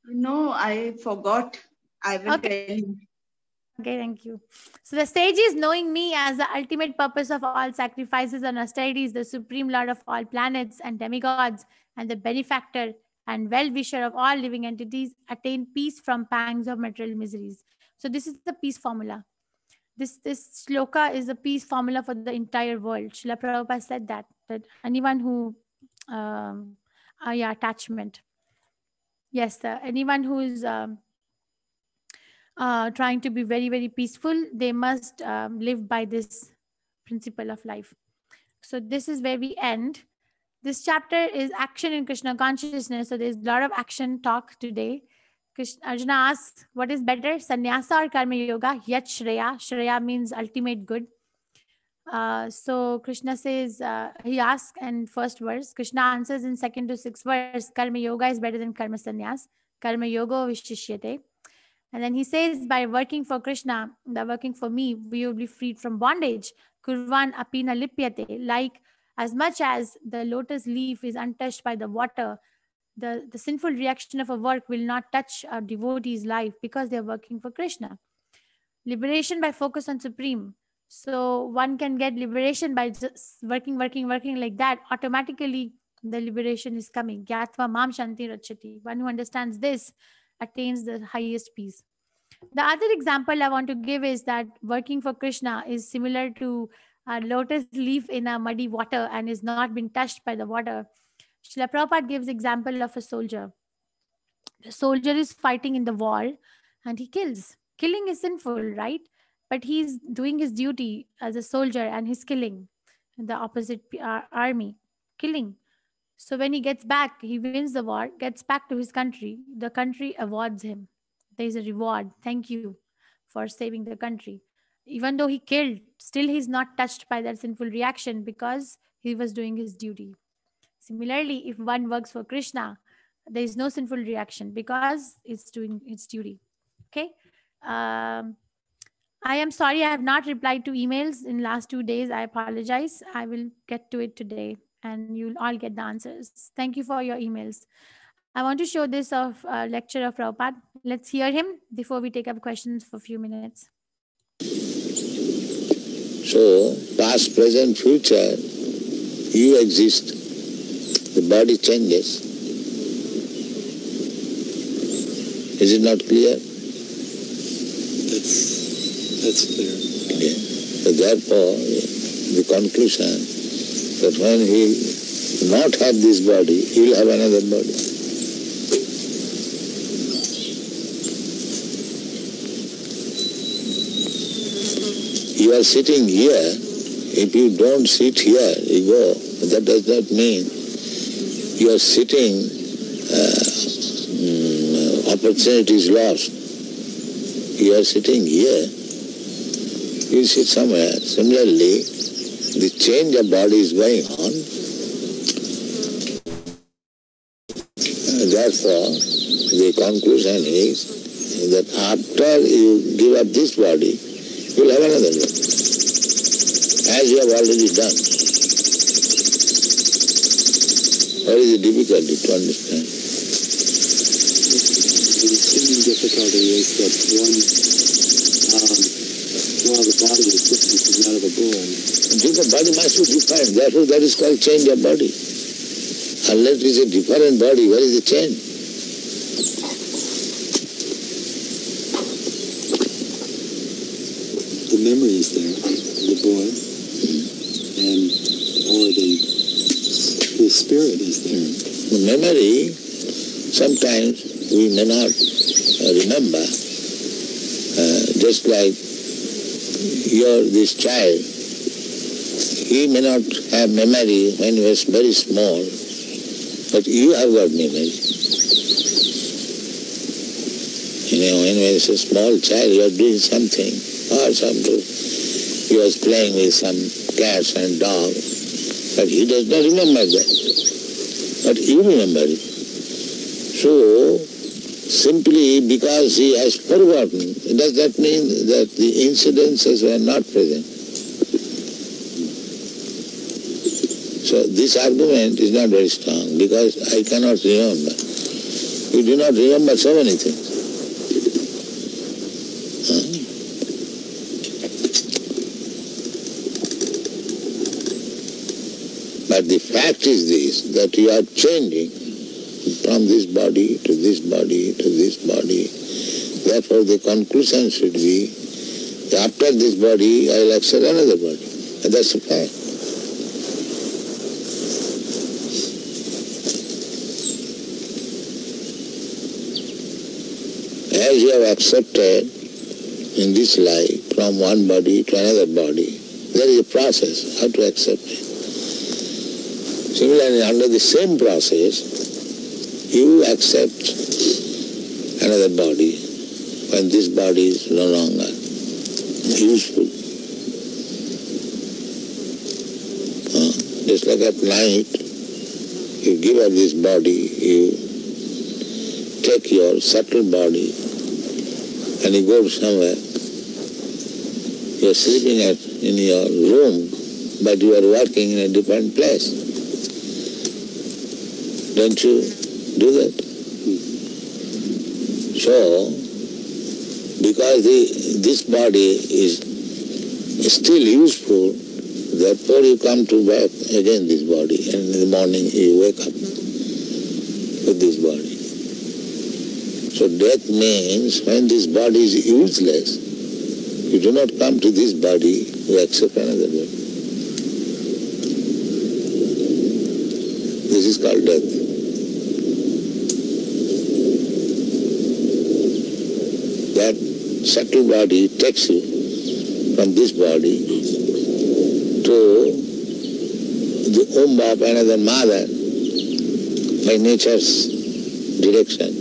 H: No, I forgot. I will tell you.
A: Okay, thank you. So the sage is knowing me as the ultimate purpose of all sacrifices and austerities, the supreme lord of all planets and demigods, and the benefactor and well-wisher of all living entities, attain peace from pangs of material miseries. So this is the peace formula. This shloka is the peace formula for the entire world. Srila Prabhupada said that anyone who, attachment. Yes, anyone who is trying to be very, very peaceful, they must live by this principle of life. So this is where we end. This chapter is action in Krishna consciousness. So there's a lot of action talk today. Arjuna asks, what is better, sannyasa or karma yoga? Yat shreya. Shreya means ultimate good. So Krishna says, he asks in first verse, Krishna answers in 2nd to 6th verse, karma yoga is better than karma sannyas. Karma yoga vishishyate. And then he says, by working for Krishna, by working for me, we will be freed from bondage. Kurvan apina lipyate. Like as much as the lotus leaf is untouched by the water, the sinful reaction of a work will not touch a devotee's life because they're working for Krishna. Liberation by focus on Supreme. So one can get liberation by just working like that. Automatically, the liberation is coming. Gyatva mam shanti rachati. One who understands this attains the highest peace. The other example I want to give is that working for Krishna is similar to a lotus leaf in a muddy water and is not been touched by the water. Srila Prabhupada gives example of a soldier. The soldier is fighting in the war and he kills. Killing is sinful, right? But he's doing his duty as a soldier and he's killing the opposite army, killing. So when he gets back, he wins the war, gets back to his country. The country awards him. There is a reward. Thank you for saving the country. Even though he killed, still he's not touched by that sinful reaction because he was doing his duty. Similarly, if one works for Krishna, there is no sinful reaction because it's doing its duty. Okay. I am sorry I have not replied to emails in last 2 days. I apologize. I will get to it today and you'll all get the answers. Thank you for your emails. I want to show this of lecture of Prabhupada. Let's hear him before we take up questions for a few minutes.
I: So, past, present, future, you exist. The body changes. Is it not clear?
J: That's clear.
I: Yeah. So therefore, the conclusion that when he will not have this body, he will have another body. You are sitting here. If you don't sit here, you go. That does not mean you are sitting, opportunity is lost. You are sitting here, you sit somewhere. Similarly, the change of body is going on. Therefore, the conclusion is that after you give up this body, you will have another body, as you have already done. What is the difficulty to understand?
J: The seeming difficulty is that while the body is different from that of a bull.
I: Different body must be different. Therefore, that is called change of body. Unless it is a different body, where is the change?
J: The memory is there, the boy, or the spirit is there.
I: The memory, sometimes we may not remember, just like this child, he may not have memory when he was very small, but you have got memory. When he was a small child, you are doing something, or he was playing with some cats and dogs, but he does not remember that. But you remember it. So, simply because he has forgotten, does that mean that the incidences were not present? So this argument is not very strong because I cannot remember. You do not remember so many things. But the fact is this, that you are changing from this body to this body to this body. Therefore the conclusion should be, after this body, I will accept another body. And that's the fact. As you have accepted in this life from one body to another body, there is a process how to accept it. Similarly, under the same process, you accept another body when this body is no longer useful. Just like at night, you give up this body, you take your subtle body and you go to somewhere. You are sleeping in your room, but you are working in a different place. Don't you do that? So, because this body is still useful, therefore you come to back again this body, and in the morning you wake up with this body. So death means when this body is useless, you do not come to this body, you accept another body. This is called death. That subtle body takes you from this body to the womb of another mother by nature's direction,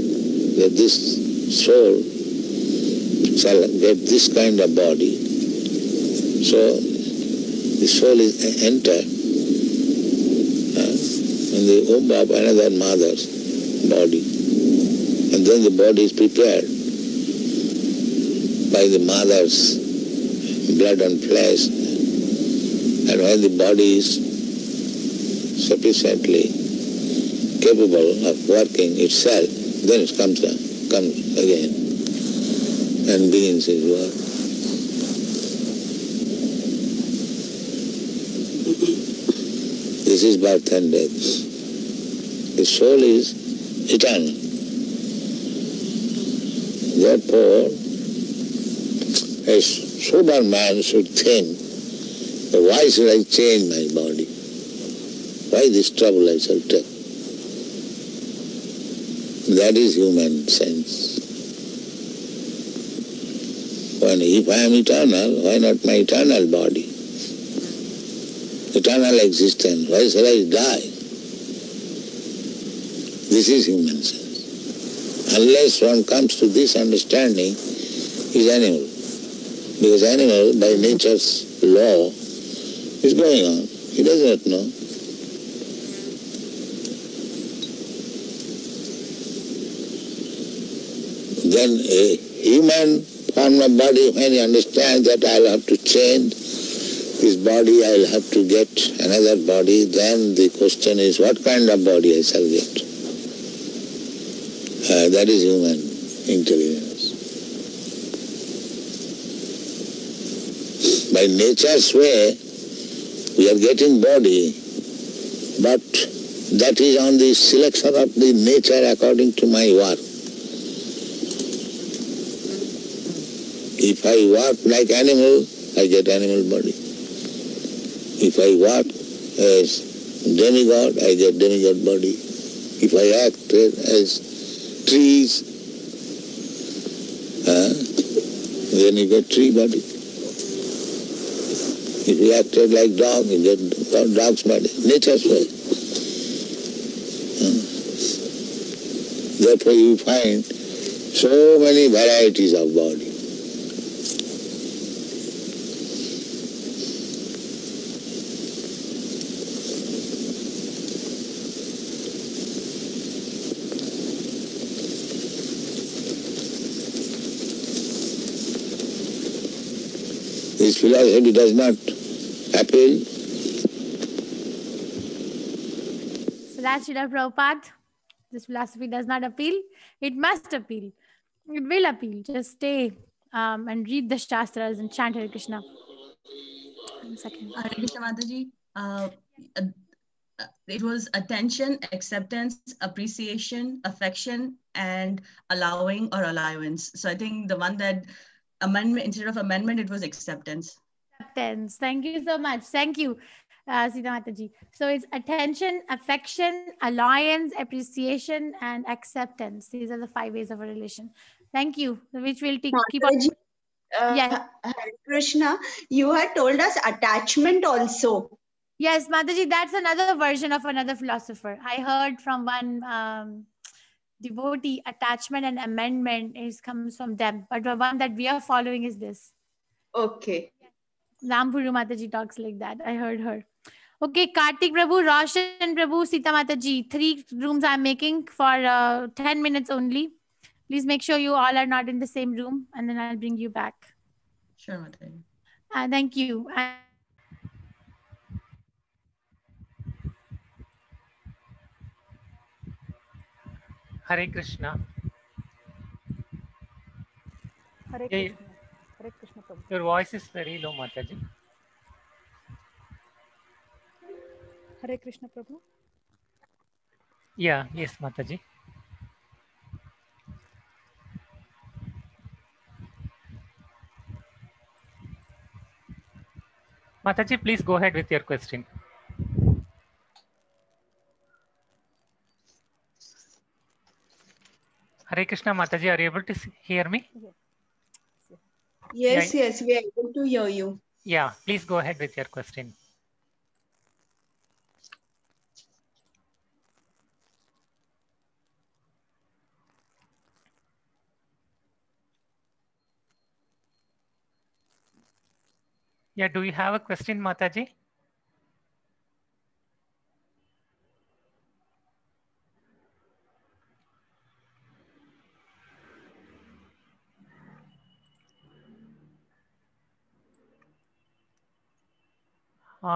I: that this soul shall get this kind of body So the soul is enter in the womb of another mother's body, and then the body is prepared by the mother's blood and flesh, and when the body is sufficiently capable of working itself, then it comes again and begins its work. This is birth and death. The soul is eternal. Therefore, a sober man should think, why should I change my body? Why this trouble I shall take? That is human sense. When if I am eternal, why not my eternal body? Eternal existence, why shall I die? This is human sense. Unless one comes to this understanding, he is animal. Because animal, by nature's law, is going on. He does not know. Then a human form of body, when he understands that I'll have to change this body, I'll have to get another body, then the question is, what kind of body I shall get? That is human intelligence. By nature's way, we are getting body, but that is on the selection of the nature according to my work. If I work like animal, I get animal body. If I work as demigod, I get demigod body. If I act as trees, then you get tree body. If you acted like dog, you get dog's body. Nature's way. Therefore you find so many varieties of body. This philosophy does not appeal.
A: So that's Srila Prabhupada. This philosophy does not appeal. It must appeal. It will appeal. Just stay and read the Shastras and chant Hare Krishna. 1 second.
H: Hare Krishna Mataji. It was attention, acceptance, appreciation, affection, and allowing or allowance. So I think the one that amendment, instead of amendment, it was acceptance.
A: Acceptance. Thank you so much. Thank you, Sita Mataji. So it's attention, affection, alliance, appreciation, and acceptance. These are the 5 ways of a relation. Thank you. Which will keep on.
H: Yes. Hare Krishna, you had told us attachment also.
A: Yes, Mataji, that's another version of another philosopher. I heard from one devotee, attachment and amendment comes from them. But the one that we are following is this.
H: Okay.
A: Rampuru Mataji talks like that. I heard her. Okay, Kartik Prabhu, Roshan Prabhu, Sita Mataji. 3 rooms I'm making for 10 minutes only. Please make sure you all are not in the same room, and then I'll bring you back.
H: Sure, Mataji.
A: Thank you.
K: Hare Krishna.
L: Hare Krishna. Hare Krishna Prabhu.
K: Your voice is very low, Mataji.
L: Hare Krishna Prabhu.
K: Yeah, yes, Mataji. Mataji, please go ahead with your question. Hare Krishna, Mataji, are you able to hear me?
H: Yes, yes, we are able to hear you.
K: Yeah, please go ahead with your question. Yeah, do you have a question, Mataji?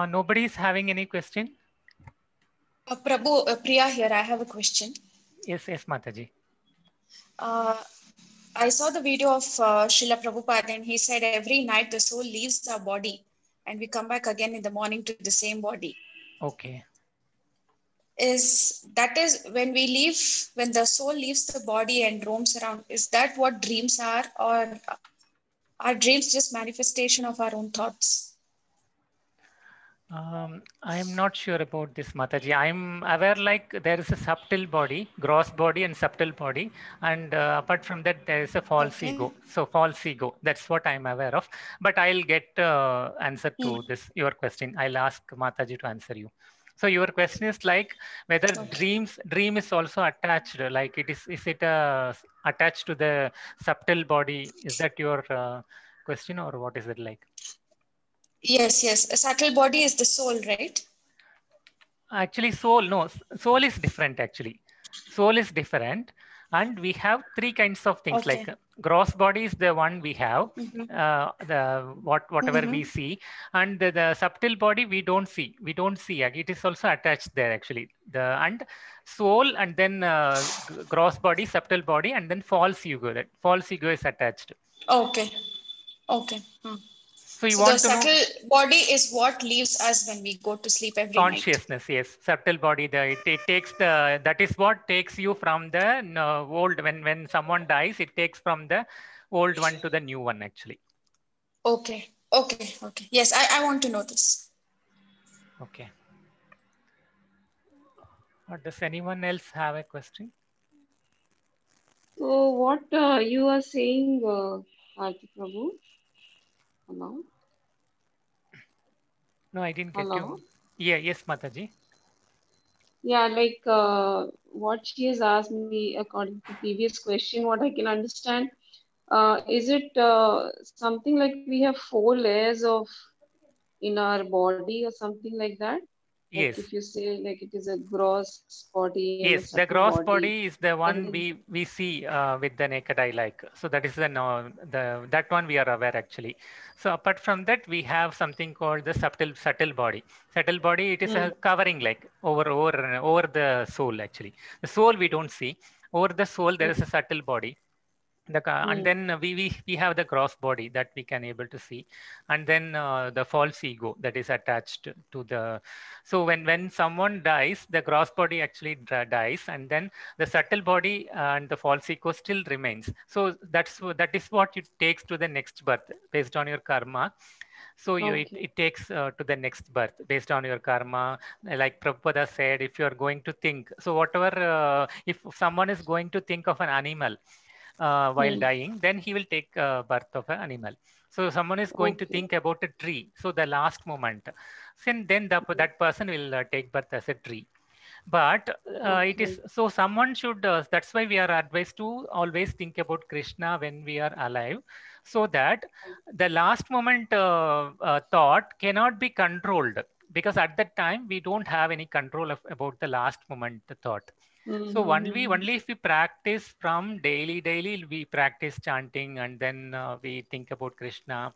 K: Nobody is having any question?
M: Prabhu, Priya here. I have a question.
K: Yes, yes, Mataji.
M: I saw the video of Srila Prabhupada, and he said every night the soul leaves our body and we come back again in the morning to the same body.
K: Okay.
M: Is when we leave, when the soul leaves the body and roams around, is that what dreams are, or are dreams just manifestation of our own thoughts?
K: I am not sure about this, Mataji. I'm aware like there is a subtle body, gross body and subtle body. And apart from that, there is a false ego. So false ego, that's what I'm aware of. But I'll get answer to this, your question. I'll ask Mataji to answer you. So your question is like whether dream is also attached, like is it attached to the subtle body? Is that your question, or what is it like?
M: Yes, yes. A subtle body is the soul, right?
K: Actually, soul is different actually. Soul is different. And we have three kinds of things, like gross body is the one we have, whatever we see, and the subtle body we don't see. It is also attached there actually. And soul, and then gross body, subtle body, and then false ego. That false ego is attached.
M: Okay. So the subtle body is what leaves us when we go to sleep every night.
K: Consciousness, yes. Subtle body, it takes that is what takes you from the old, when someone dies, it takes from the old one to the new one actually.
M: Okay. Yes, I want to know this.
K: Okay. Does anyone else have a question?
N: So what you are saying, Karthi Prabhu? Hello?
K: No, I didn't get you. Yeah, yes, Mataji.
N: Yeah, like what she has asked me according to previous question, what I can understand, is it something like we have 4 layers of in our body or something like that? Like
K: yes.
N: If you say like it is a gross body and
K: yes,
N: a subtle
K: the gross
N: body
K: is the one we see with the naked eye, like. So that is that one we are aware actually. So apart from that, we have something called the subtle body. Subtle body, it is a covering like over the soul actually. The soul we don't see. Over the soul there is a subtle body. And then we have the gross body that we can able to see, and then the false ego that is attached to the. So when someone dies, the gross body actually dies, and then the subtle body and the false ego still remains. So that is what it takes to the next birth based on your karma. So it takes to the next birth based on your karma. Like Prabhupada said, if you are going to think, so whatever, if someone is going to think of an animal while dying, then he will take birth of an animal. So someone is going to think about a tree. So the last moment, then that person will take birth as a tree. But it is so someone should. That's why we are advised to always think about Krishna when we are alive, so that the last moment thought cannot be controlled, because at that time we don't have any control about the last moment thought. So only if we practice from daily we practice chanting, and then we think about Krishna,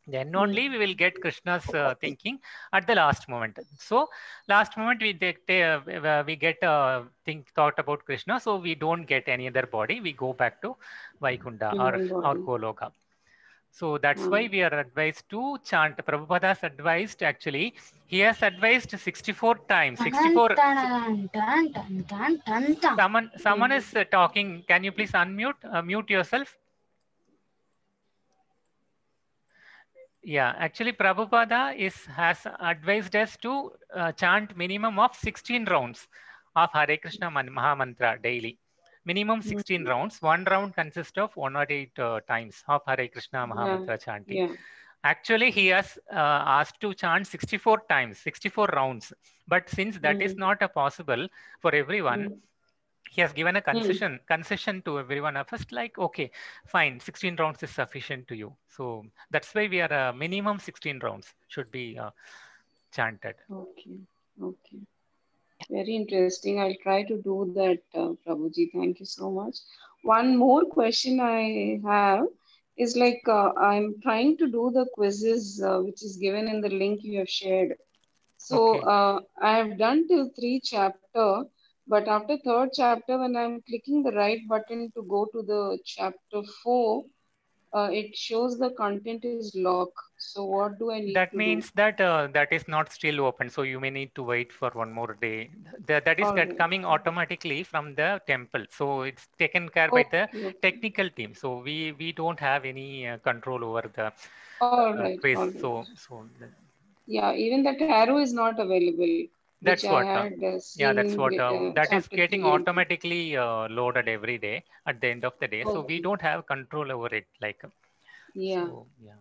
K: then only we will get Krishna's thinking at the last moment. So last moment we get thought about Krishna, so we don't get any other body. We go back to Vaikunta or Goloka. So that's why we are advised to chant. Prabhupada has advised, actually, he has advised 64 times. 64. Someone is talking. Can you please unmute? Mute yourself. Yeah, actually Prabhupada has advised us to chant minimum of 16 rounds of Hare Krishna Mahamantra daily. Minimum 16 rounds. One round consists of 108 times of Hare Krishna Mahamantra chanting. Actually, he has asked to chant 64 times, 64 rounds. But since that is not possible for everyone, he has given a concession to everyone. First, like, okay, fine, 16 rounds is sufficient to you. So that's why we are minimum 16 rounds should be chanted.
N: Okay. Okay. Very interesting. I'll try to do that, Prabhuji. Thank you so much. One more question I have is like I'm trying to do the quizzes which is given in the link you have shared. So I have done till 3 chapter, but after 3rd chapter, when I'm clicking the right button to go to the chapter 4, it shows the content is locked. So what do I need
K: That
N: to
K: means
N: do?
K: that that is not still open. So you may need to wait for one more day. That is coming automatically from the temple. So it's taken care by the technical team. So we don't have any control over the quiz.
N: All right.
K: So
N: Yeah, even that arrow is not available.
K: That's
N: which
K: what.
N: I had
K: That's what. That is
N: chapter
K: getting
N: 3 and
K: automatically loaded every day at the end of the day. So we don't have control over it. Like.
N: Yeah.
K: So, yeah.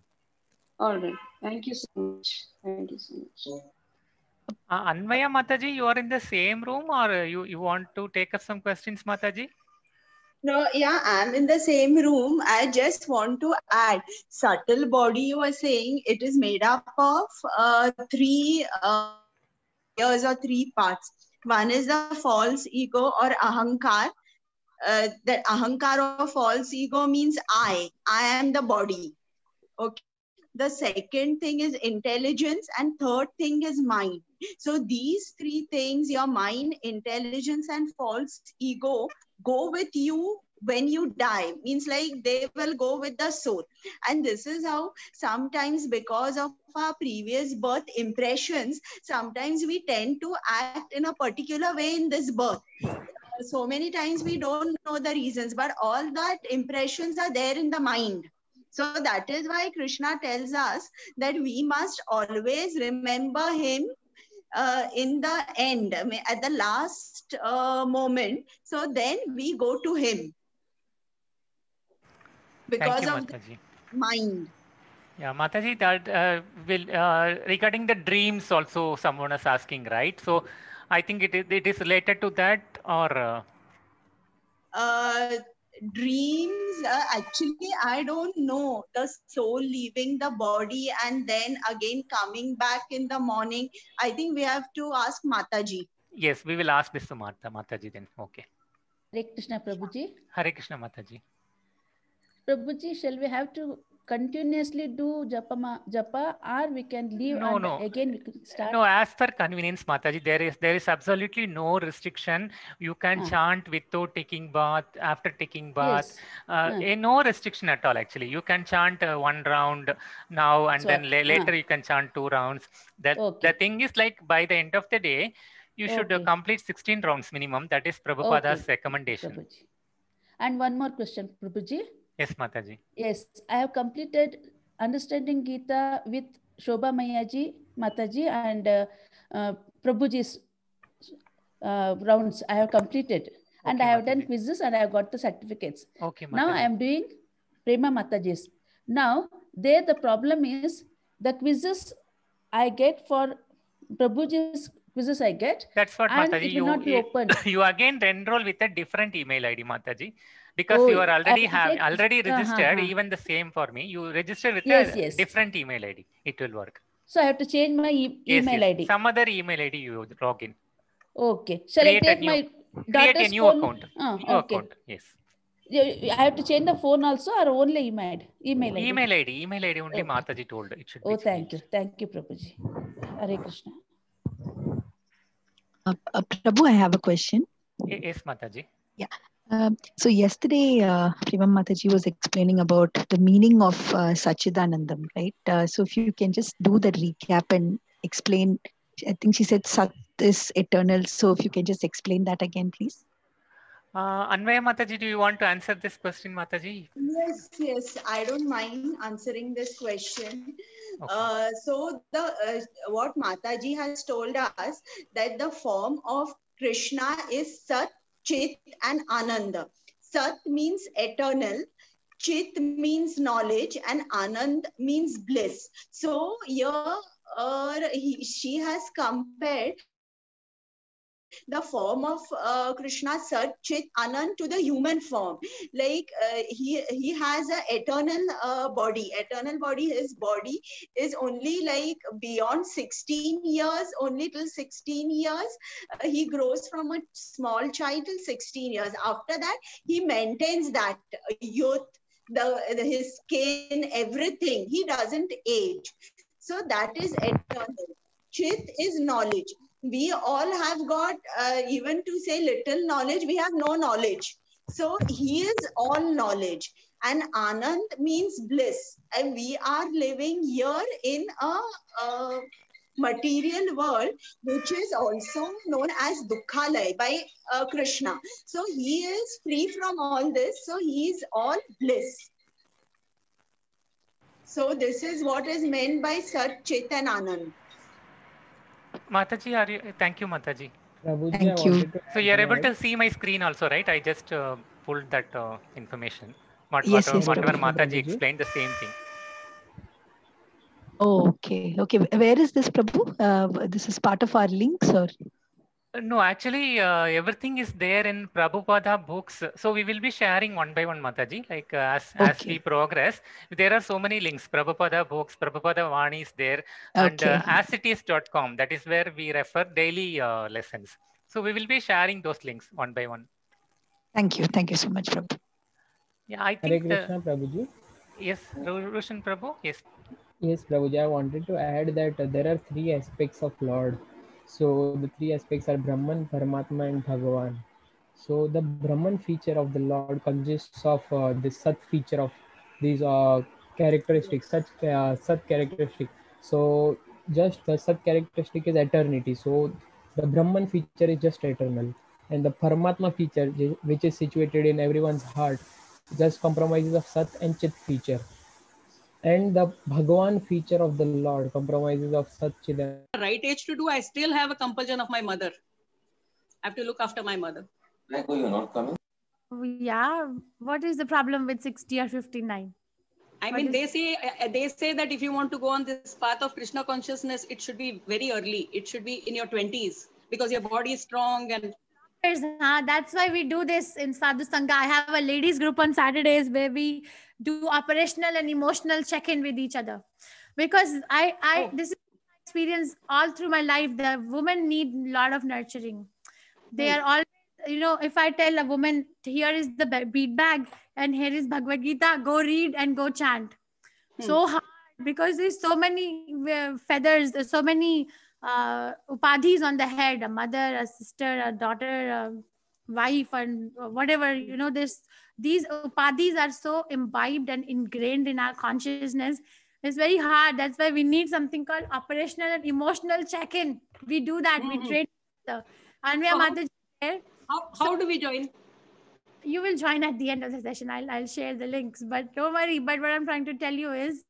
N: All right. Thank you so much. Thank you so much.
K: Anvaya Mataji, you are in the same room, or you want to take up some questions, Mataji?
O: No, yeah, I'm in the same room. I just want to add, subtle body, you were saying, it is made up of 3 layers or 3 parts. One is the false ego or ahankar. That ahankar or false ego means I am the body. Okay. The second thing is intelligence, and third thing is mind. So these 3 things, your mind, intelligence, and false ego, go with you when you die. Means like they will go with the soul. And this is how sometimes, because of our previous birth impressions, sometimes we tend to act in a particular way in this birth. So many times we don't know the reasons, but all that impressions are there in the mind. So that is why Krishna tells us that we must always remember him in the end, at the last moment. So then we go to him because of the mind.
K: Yeah, Mataji, that regarding the dreams also someone is asking, right? So I think it is related to that, or
O: dreams, actually I don't know, the soul leaving the body and then again coming back in the morning. I think we have to ask Mataji.
K: Yes, we will ask this to Mataji then. Okay.
P: Hare Krishna, Prabhuji.
K: Hare Krishna, Mataji.
P: Prabhuji, shall we have to continuously do japa, or we can leave again we could start?
K: No, as per convenience, Mataji, there is absolutely no restriction. You can chant without taking bath, after taking bath. Yes. No restriction at all, actually. You can chant 1 round now, and then later you can chant 2 rounds. The thing is, like, by the end of the day, you should complete 16 rounds minimum. That is Prabhupada's recommendation.
P: Prabhuji. And one more question, Prabhuji.
K: Yes, Mataji.
P: Yes, I have completed Understanding Gita with Shobha Mayaji, Mataji, and Prabhuji's rounds I have completed. And I have done quizzes and I have got the certificates.
K: Okay, Mataji.
P: Now I am doing Prema Mataji's. Now, there the problem is the quizzes I get for Prabhuji's quizzes I get.
K: That's what,
P: and
K: Mataji.
P: It will not be open.
K: You again enroll with a different email ID, Mataji. Because you are already registered, even the same for me. You register with a different email ID. It will work.
P: So I have to change my email ID.
K: Some other email ID you log in.
P: Okay. Shall I take my daughter's
K: create a new
P: phone?
K: account.
P: New
K: account. Yes.
P: I have to change the phone also, or only email ID?
K: Email ID only. Mataji told it should be.
P: Thank you, Prabhuji. Hare Krishna.
Q: Prabhu, I have a question.
K: Yes, Mataji.
Q: Yeah. So yesterday, Prema Mataji was explaining about the meaning of Sachidanandam, right? So if you can just do the recap and explain, I think she said Sat is eternal. So if you can just explain that again, please.
K: Anvaya Mataji, do you want to answer this question, Mataji?
O: Yes, I don't mind answering this question. Okay. So what Mataji has told us, that the form of Krishna is Sat, Chit, and Ananda. Sat means eternal, Chit means knowledge, and Anand means bliss. So here she has compared the form of Krishna, Sat, Chit, Anand, to the human form. Like he has an eternal body. Eternal body. His body is only like beyond 16 years, only till 16 years. He grows from a small child till 16 years. After that, he maintains that youth, his skin, everything. He doesn't age. So that is eternal. Chit is knowledge. We all have got, even to say little knowledge, we have no knowledge. So he is all knowledge. And Anand means bliss. And we are living here in a material world, which is also known as Dukkhalaya by Krishna. So he is free from all this. So he is all bliss. So this is what is meant by Sat, Chit and Anand.
K: Mataji, are you? Thank you, Mataji.
Q: Prabhuji, thank you.
K: So you are able to see my screen also, right? I just pulled that information.
Q: Yes,
K: Whatever
Q: Prabhuji.
K: Mataji explained, the same thing.
Q: Oh, okay. Okay. Where is this, Prabhu? This is part of our links, or?
K: No, actually, everything is there in Prabhupada books. So we will be sharing one by one, Mataji. Like as we progress, there are so many links. Prabhupada books, Prabhupada Vani is there, and asitis.com. That is where we refer daily lessons. So we will be sharing those links one by one.
Q: Thank you. Thank you so much, Prabhu.
K: Yeah, I
R: Hare
K: think.
R: Krishna, Prabhuji.
K: Yes, Roshan Prabhu. Yes.
R: Yes, Prabhuji. I wanted to add that there are three aspects of Lord. So the three aspects are Brahman, Paramatma, and Bhagavan. So the Brahman feature of the Lord consists of the Sat feature of these characteristics, Sat characteristic. So just the Sat characteristic is eternity. So the Brahman feature is just eternal, and the Paramatma feature, which is situated in everyone's heart, just compromises of Sat and Chit feature. And the Bhagavan feature of the Lord compromises of Sat, Chit, and
H: right age to do, I still have a compulsion of my mother. I have to look after my mother.
S: You're not coming?
A: Yeah. What is the problem with 60 or 59?
H: I mean, they say that if you want to go on this path of Krishna consciousness, it should be very early. It should be in your 20s because your body is strong and.
A: That's why we do this in Sadhu Sangha. I have a ladies group on Saturdays where we do operational and emotional check-in with each other, because this is my experience all through my life. The women need a lot of nurturing. They are all, if I tell a woman, here is the bead bag and here is Bhagavad Gita, go read and go chant. So hard, because there's so many feathers, there's so many upadhis on the head, a mother, a sister, a daughter, a wife, and whatever, these upadhis are so imbibed and ingrained in our consciousness. It's very hard. That's why we need something called operational and emotional check-in. We do that. We train. And we are there.
H: How do we join?
A: You will join at the end of the session. I'll share the links, but don't worry. But what I'm trying to tell you is,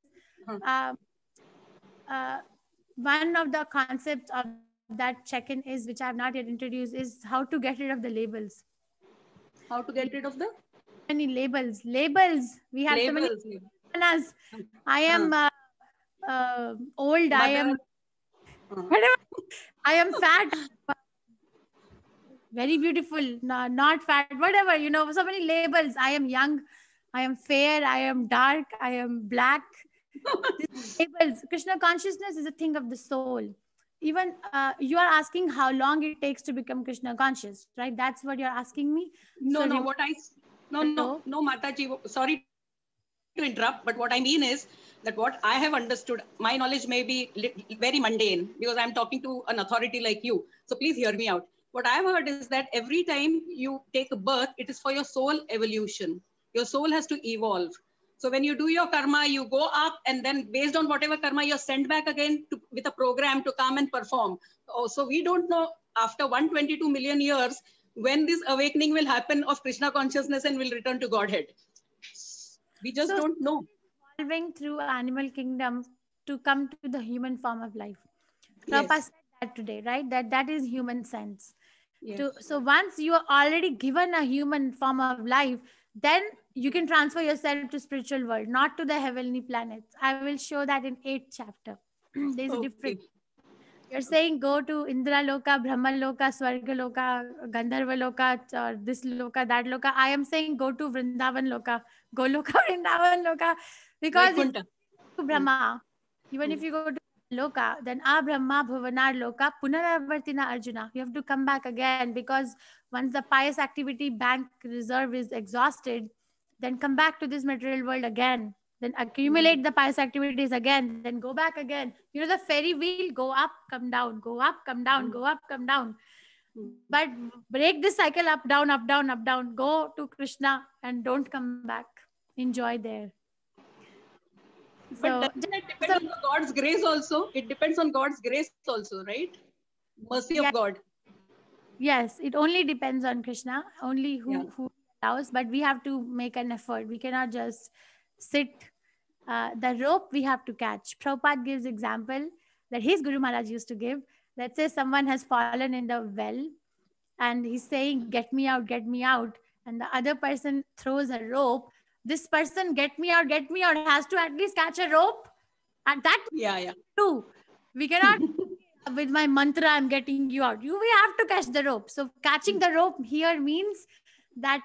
A: one of the concepts of that check-in is, which I have not yet introduced, is how to get rid of the labels.
H: How to get rid of the?
A: Many labels. We have so many. I am old. Mother. I am whatever. I am fat. Very beautiful. Not fat. Whatever. So many labels. I am young. I am fair. I am dark. I am black. These labels. Krishna consciousness is a thing of the soul. Even you are asking how long it takes to become Krishna conscious, right? That's what you're asking me.
H: No, Mataji. Sorry to interrupt, but what I mean is that what I have understood, my knowledge may be very mundane because I'm talking to an authority like you. So please hear me out. What I've heard is that every time you take a birth, it is for your soul evolution. Your soul has to evolve. So when you do your karma, you go up, and then based on whatever karma, you're sent back again with a program to come and perform. So we don't know after 122 million years when this awakening will happen of Krishna consciousness and will return to Godhead. We just don't know.
A: Evolving through animal kingdom to come to the human form of life.
H: Yes.
A: Prabhupada said that today, right? That is human sense.
H: Yes.
A: So once you are already given a human form of life, then you can transfer yourself to spiritual world, not to the heavenly planets. I will show that in 8th chapter. There's a difference. You're saying go to Indra Loka, Brahma Loka, Swarga Loka, Gandharva Loka, or this Loka, that Loka. I am saying go to Vrindavan Loka, Goloka, Vrindavan Loka, because if
H: Vaikuntha.
A: to Brahma, even if you go to Loka, then Brahma Bhuvanar Loka, Punaravartina Arjuna. You have to come back again, because once the pious activity bank reserve is exhausted, then come back to this material world again. Then accumulate the pious activities again, then go back again. You know, the ferry wheel, go up, come down, go up, come down, go up, come down. But break this cycle, up, down, up, down, up, down. Go to Krishna and don't come back. Enjoy there.
H: But doesn't it depend on God's grace also? It depends on God's grace also, right? Mercy of God.
A: Yes, it only depends on Krishna, only who allows, but we have to make an effort. We cannot just sit. The rope we have to catch. Prabhupada gives example that his Guru Maharaj used to give. Let's say someone has fallen in the well and he's saying, get me out, and the other person throws a rope. This person, get me out, has to at least catch a rope. And that too. We cannot, with my mantra, I'm getting you out. We have to catch the rope. So catching the rope here means that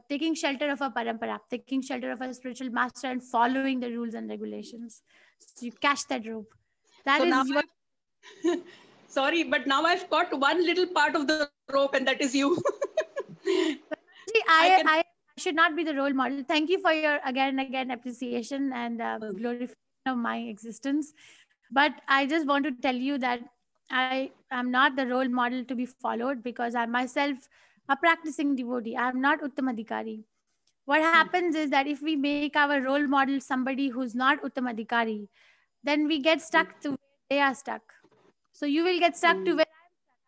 A: taking shelter of a parampara, taking shelter of a spiritual master and following the rules and regulations. So you catch that rope. That
H: so
A: is your...
H: Sorry, but now I've caught one little part of the rope, and that is you.
A: See, I should not be the role model. Thank you for your again appreciation and glorification of my existence. But I just want to tell you that I am not the role model to be followed, because I myself a practicing devotee. I am not Uttamadhikari. What happens is that if we make our role model somebody who's not Uttamadhikari, then we get stuck to where they are stuck. So you will get stuck to where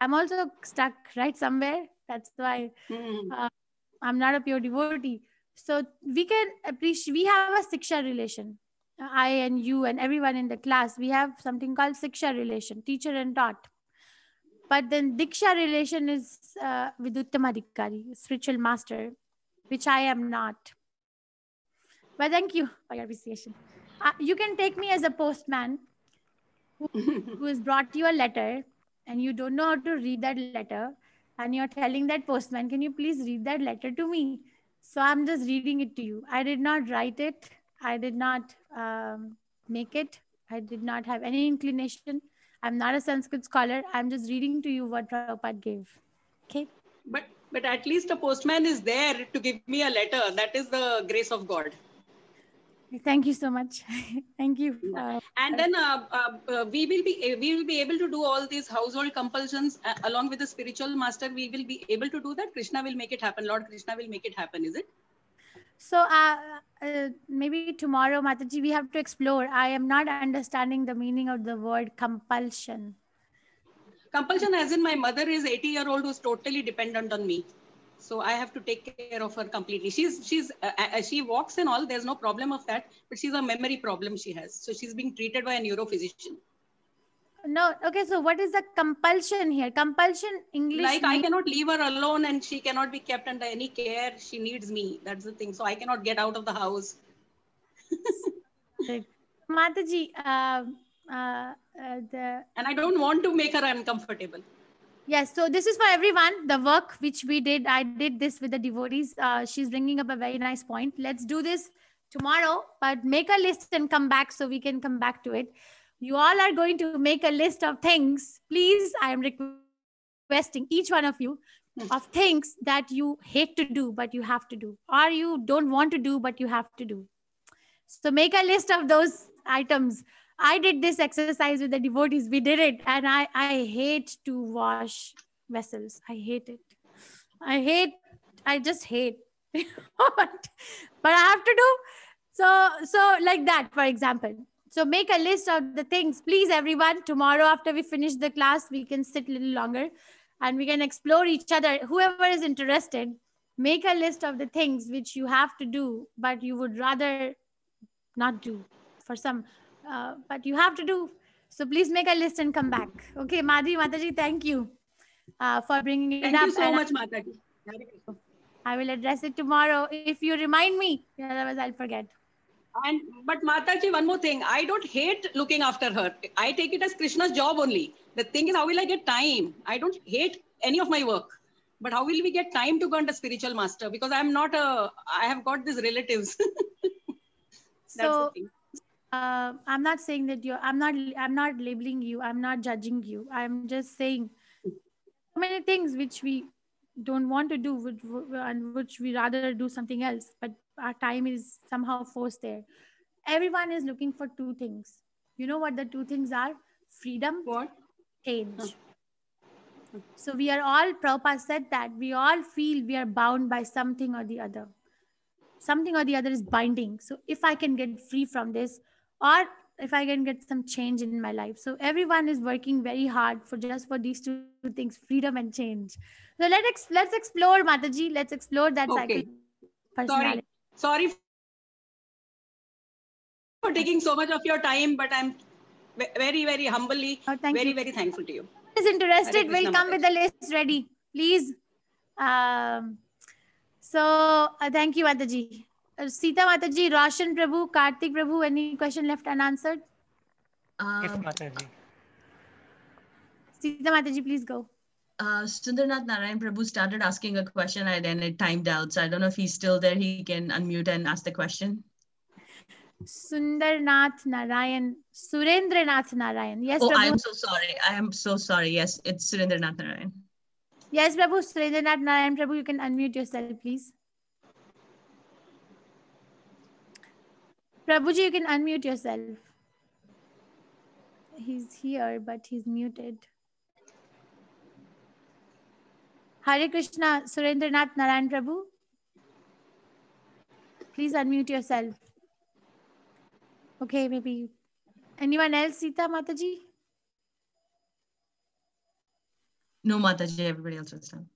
A: I'm also stuck, right? Somewhere. That's why I'm not a pure devotee. So we can appreciate, we have a Siksha relation. I and you and everyone in the class, we have something called Siksha relation, teacher and taught. But then Diksha relation is with Uttamadhikari, spiritual master, which I am not. But thank you for your appreciation. You can take me as a postman who has brought you a letter and you don't know how to read that letter, and you're telling that postman, can you please read that letter to me? So I'm just reading it to you. I did not write it. I did not make it. I did not have any inclination. I'm not a Sanskrit scholar. I'm just reading to you what Prabhupada gave. Okay.
H: But at least a postman is there to give me a letter. That is the grace of God.
A: Thank you so much. Thank you.
H: And then we will be able to do all these household compulsions along with the spiritual master. We will be able to do that. Krishna will make it happen. Lord Krishna will make it happen. Is it?
A: So maybe tomorrow, Mataji, we have to explore. I am not understanding the meaning of the word compulsion.
H: Compulsion as in my mother is 80-year-old who's totally dependent on me. So I have to take care of her completely. She walks and all, there's no problem of that, but she's a memory problem she has. So she's being treated by a neurophysician.
A: No, okay, so what is the compulsion here? Compulsion, English.
H: Like I cannot leave her alone and she cannot be kept under any care. She needs me. That's the thing. So I cannot get out of the house.
A: Mataji,
H: and I don't want to make her uncomfortable.
A: Yes, so this is for everyone. The work which we did, I did this with the devotees. She's bringing up a very nice point. Let's do this tomorrow, but make a list and come back so we can come back to it. You all are going to make a list of things. Please, I am requesting each one of you of things that you hate to do, but you have to do, or you don't want to do, but you have to do. So make a list of those items. I did this exercise with the devotees. We did it. And I hate to wash vessels. I hate it. I just hate. But I have to do. So like that, for example. So make a list of the things. Please, everyone, tomorrow after we finish the class, we can sit a little longer and we can explore each other. Whoever is interested, make a list of the things which you have to do, but you would rather not do for some. But you have to do. So please make a list and come back. Okay, Madhuri, Mataji, thank you for bringing it up.
H: Thank you so much, Mataji.
A: I will address it tomorrow if you remind me. Otherwise, I'll forget.
H: But Mataji, one more thing. I don't hate looking after her. I take it as Krishna's job only. The thing is, how will I get time? I don't hate any of my work. But how will we get time to go under spiritual master? Because I have got these relatives.
A: So I'm not saying that I'm not labeling you. I'm not judging you. I'm just saying so many things which we don't want to do and which we rather do something else, but our time is somehow forced there. Everyone is looking for two things. You know what the two things are? Freedom, change. So we are all, Prabhupada said that we all feel we are bound by something or the other. Something or the other is binding. So if I can get free from this, or if I can get some change in my life. So everyone is working very hard for these two things, freedom and change. So let's explore, Mataji. Let's explore that cycle. Personality.
H: Sorry for taking so much of your time, but I'm very, very humbly, very, very thankful to you.
A: Who is interested will come with the list ready, please. Thank you, Mataji. Sita Mataji, Roshan Prabhu, Karthik Prabhu, any question left unanswered?
K: Yes, Mataji.
A: Sita Mataji, please go.
S: Sundarnath Narayan Prabhu started asking a question and then it timed out. So I don't know if he's still there. He can unmute and ask the question.
A: Sundarnath Narayan, Surendranath Narayan. Yes,
S: oh,
A: Prabhu.
S: I am so sorry. I am so sorry. Yes, it's Surendranath Narayan.
A: Yes, Prabhu. Surendranath Narayan Prabhu, you can unmute yourself, please. Prabhuji, you can unmute yourself. He's here, but he's muted. Hare Krishna, Surendranath Narayan Prabhu. Please unmute yourself. Okay, maybe. Anyone else, Sita Mataji?
S: No, Mataji, everybody else is done.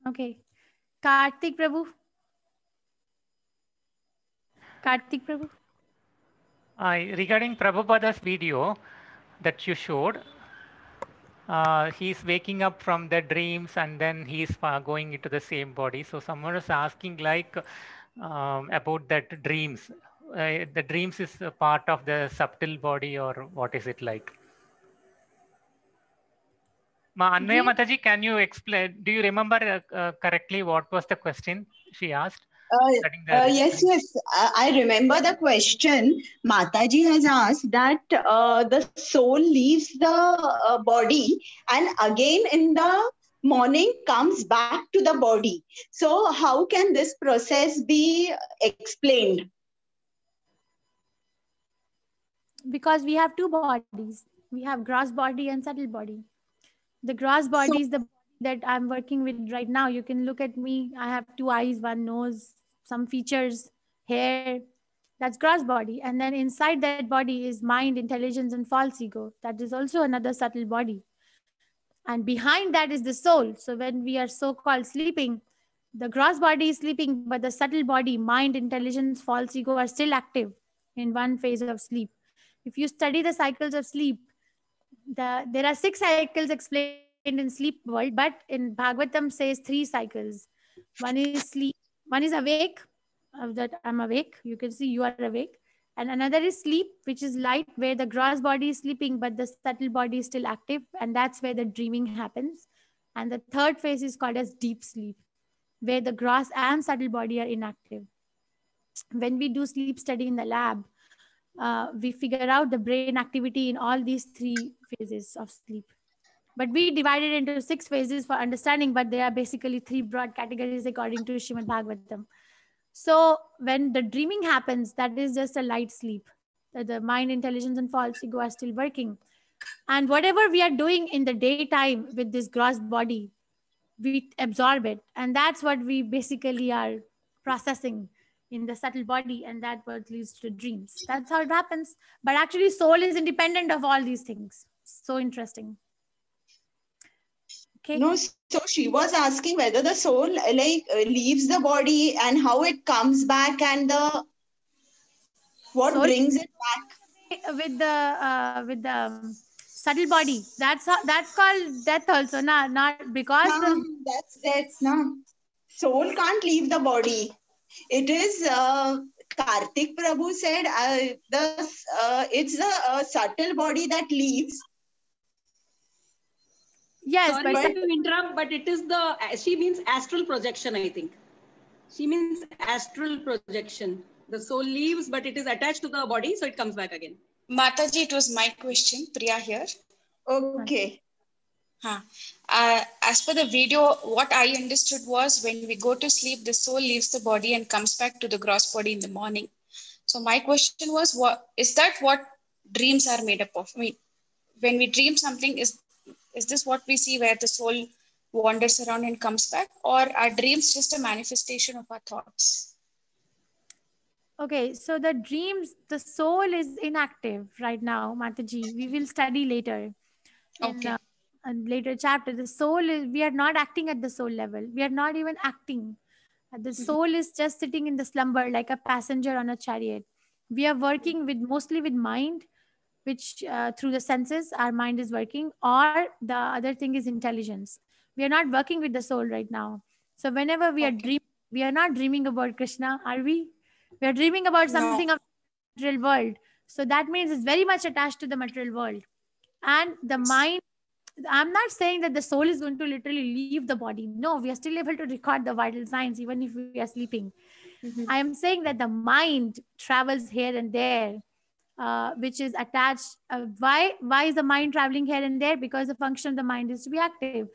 A: Okay. Karthik Prabhu. Karthik Prabhu.
K: Regarding Prabhupada's video that you showed, he's waking up from the dreams and then he's going into the same body. So someone is asking like about that dreams. The dreams is a part of the subtle body, or what is it like? Anvaya Mataji, can you explain? Do you remember correctly what was the question she asked?
O: Yes. I remember the question. Mataji has asked that the soul leaves the body and again in the morning comes back to the body. So how can this process be explained?
A: Because we have two bodies. We have gross body and subtle body. The gross body is the body that I'm working with right now. You can look at me. I have two eyes, one nose, some features, hair. That's gross body. And then inside that body is mind, intelligence, and false ego. That is also another subtle body. And behind that is the soul. So when we are so-called sleeping, the gross body is sleeping, but the subtle body, mind, intelligence, false ego are still active in one phase of sleep. If you study the cycles of sleep, there are 6 cycles explained in sleep world, but in Bhagavatam says 3 cycles. One is sleep, one is awake, that I'm awake. You can see you are awake. And another is sleep, which is light, where the gross body is sleeping, but the subtle body is still active. And that's where the dreaming happens. And the third phase is called as deep sleep, where the gross and subtle body are inactive. When we do sleep study in the lab, we figure out the brain activity in all these 3 phases of sleep. But we divided into 6 phases for understanding, but there are basically 3 broad categories according to Srimad Bhagavatam. So when the dreaming happens, that is just a light sleep. The mind, intelligence, and false ego are still working. And whatever we are doing in the daytime with this gross body, we absorb it. And that's what we basically are processing in the subtle body, and that what leads to dreams. That's how it happens. But actually soul is independent of all these things. So interesting. Okay.
O: No, so she was asking whether the soul leaves the body and how it comes back, and what soul brings it back
A: with the subtle body. That's called death also, not because
O: that's no. Soul can't leave the body. It is Karthik Prabhu said it's the subtle body that leaves.
A: Yes,
H: sorry to interrupt, but it is she means astral projection, I think. She means astral projection. The soul leaves, but it is attached to the body, so it comes back again.
M: Mataji, it was my question. Priya here.
O: Okay.
M: As per the video, what I understood was when we go to sleep, the soul leaves the body and comes back to the gross body in the morning. So my question was, what is that what dreams are made up of? I mean, when we dream something, is this what we see where the soul wanders around and comes back, or are dreams just a manifestation of our thoughts?
A: Okay, so the dreams, the soul is inactive right now, Mataji. We will study later. In a later chapter, the soul is, we are not acting at the soul level. We are not even acting. The soul is just sitting in the slumber like a passenger on a chariot. We are working with mostly with mind, which through the senses, our mind is working, or the other thing is intelligence. We are not working with the soul right now. So whenever we are dreaming, we are not dreaming about Krishna, are we? We are dreaming about something of the material world. So that means it's very much attached to the material world. And the mind, I'm not saying that the soul is going to literally leave the body. No, we are still able to record the vital signs even if we are sleeping. I am saying that the mind travels here and there, which is attached. Why is the mind traveling here and there? Because the function of the mind is to be active.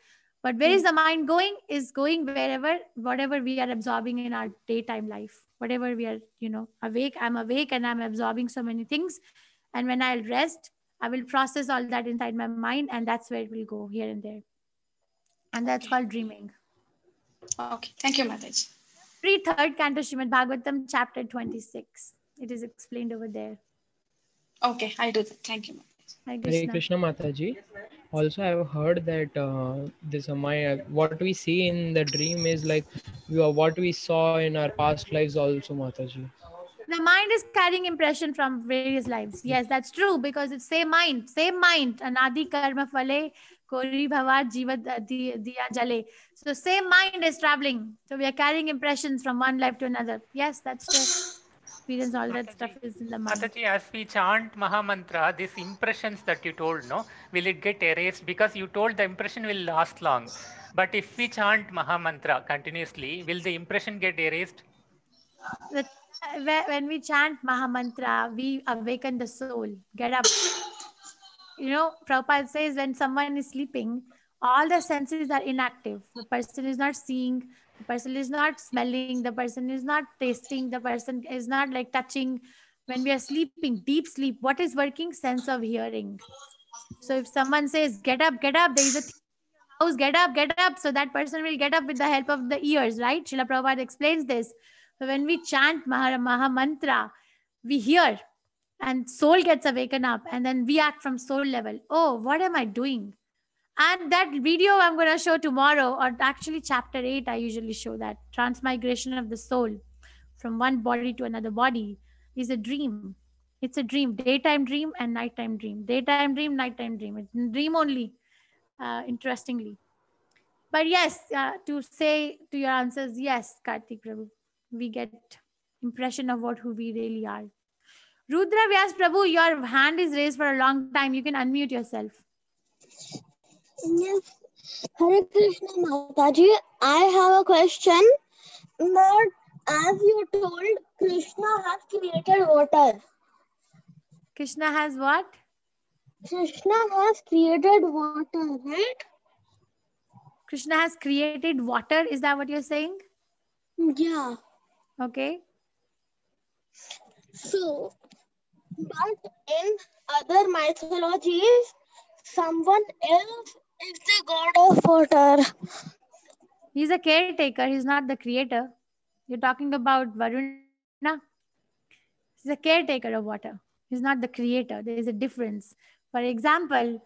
A: But where is the mind going? Is going wherever, whatever we are absorbing in our daytime life. Whatever we are, awake, I'm awake and I'm absorbing so many things. And when I'll rest, I will process all that inside my mind, and that's where it will go here and there. And that's called dreaming.
M: Okay, thank you, Mataji.
A: Read third canto Srimad Bhagavatam, chapter 26. It is explained over there.
M: Okay, I'll do that. Thank you,
A: Mataji.
R: Hare Krishna, Mataji. Also, I have heard that what we see in the dream is like what we saw in our past lives also, Mataji.
A: The mind is carrying impression from various lives. Yes, that's true, because it's same mind. Anadi karma phale, kori bhava jiva diya jale. So same mind is traveling. So we are carrying impressions from one life to another. Yes, that's true. Experience, all that stuff is in the mind.
K: Mataji, as we chant Mahamantra, these impressions that you told, will it get erased? Because you told the impression will last long. But if we chant Mahamantra continuously, will the impression get erased?
A: When we chant Mahamantra, we awaken the soul. Get up. Prabhupada says when someone is sleeping, all the senses are inactive. The person is not seeing, the person is not smelling, the person is not tasting, the person is not like touching. When we are sleeping, deep sleep, what is working? Sense of hearing. So if someone says, get up, there is a thief in your house, get up. So that person will get up with the help of the ears, right? Srila Prabhupada explains this. So when we chant Mahamantra, we hear and soul gets awakened up, and then we act from soul level. Oh, what am I doing? And that video I'm going to show tomorrow, or actually chapter 8, I usually show that transmigration of the soul from one body to another body is a dream. It's a dream, daytime dream and nighttime dream. Daytime dream, nighttime dream. It's a dream only, interestingly. But yes, to say to your answers, yes, Karthik Prabhu, we get impression of who we really are. Rudra Vyas Prabhu, your hand is raised for a long time. You can unmute yourself.
F: Yes. Hare Krishna Mataji, I have a question. That as you told, Krishna has created water.
A: Krishna has what?
F: Krishna has created water, right?
A: Krishna has created water. Is that what you're saying?
F: Yeah.
A: Okay.
F: So, but in other mythologies, someone else is the god of water.
A: He's a caretaker. He's not the creator. You're talking about Varuna. He's a caretaker of water. He's not the creator. There is a difference. For example,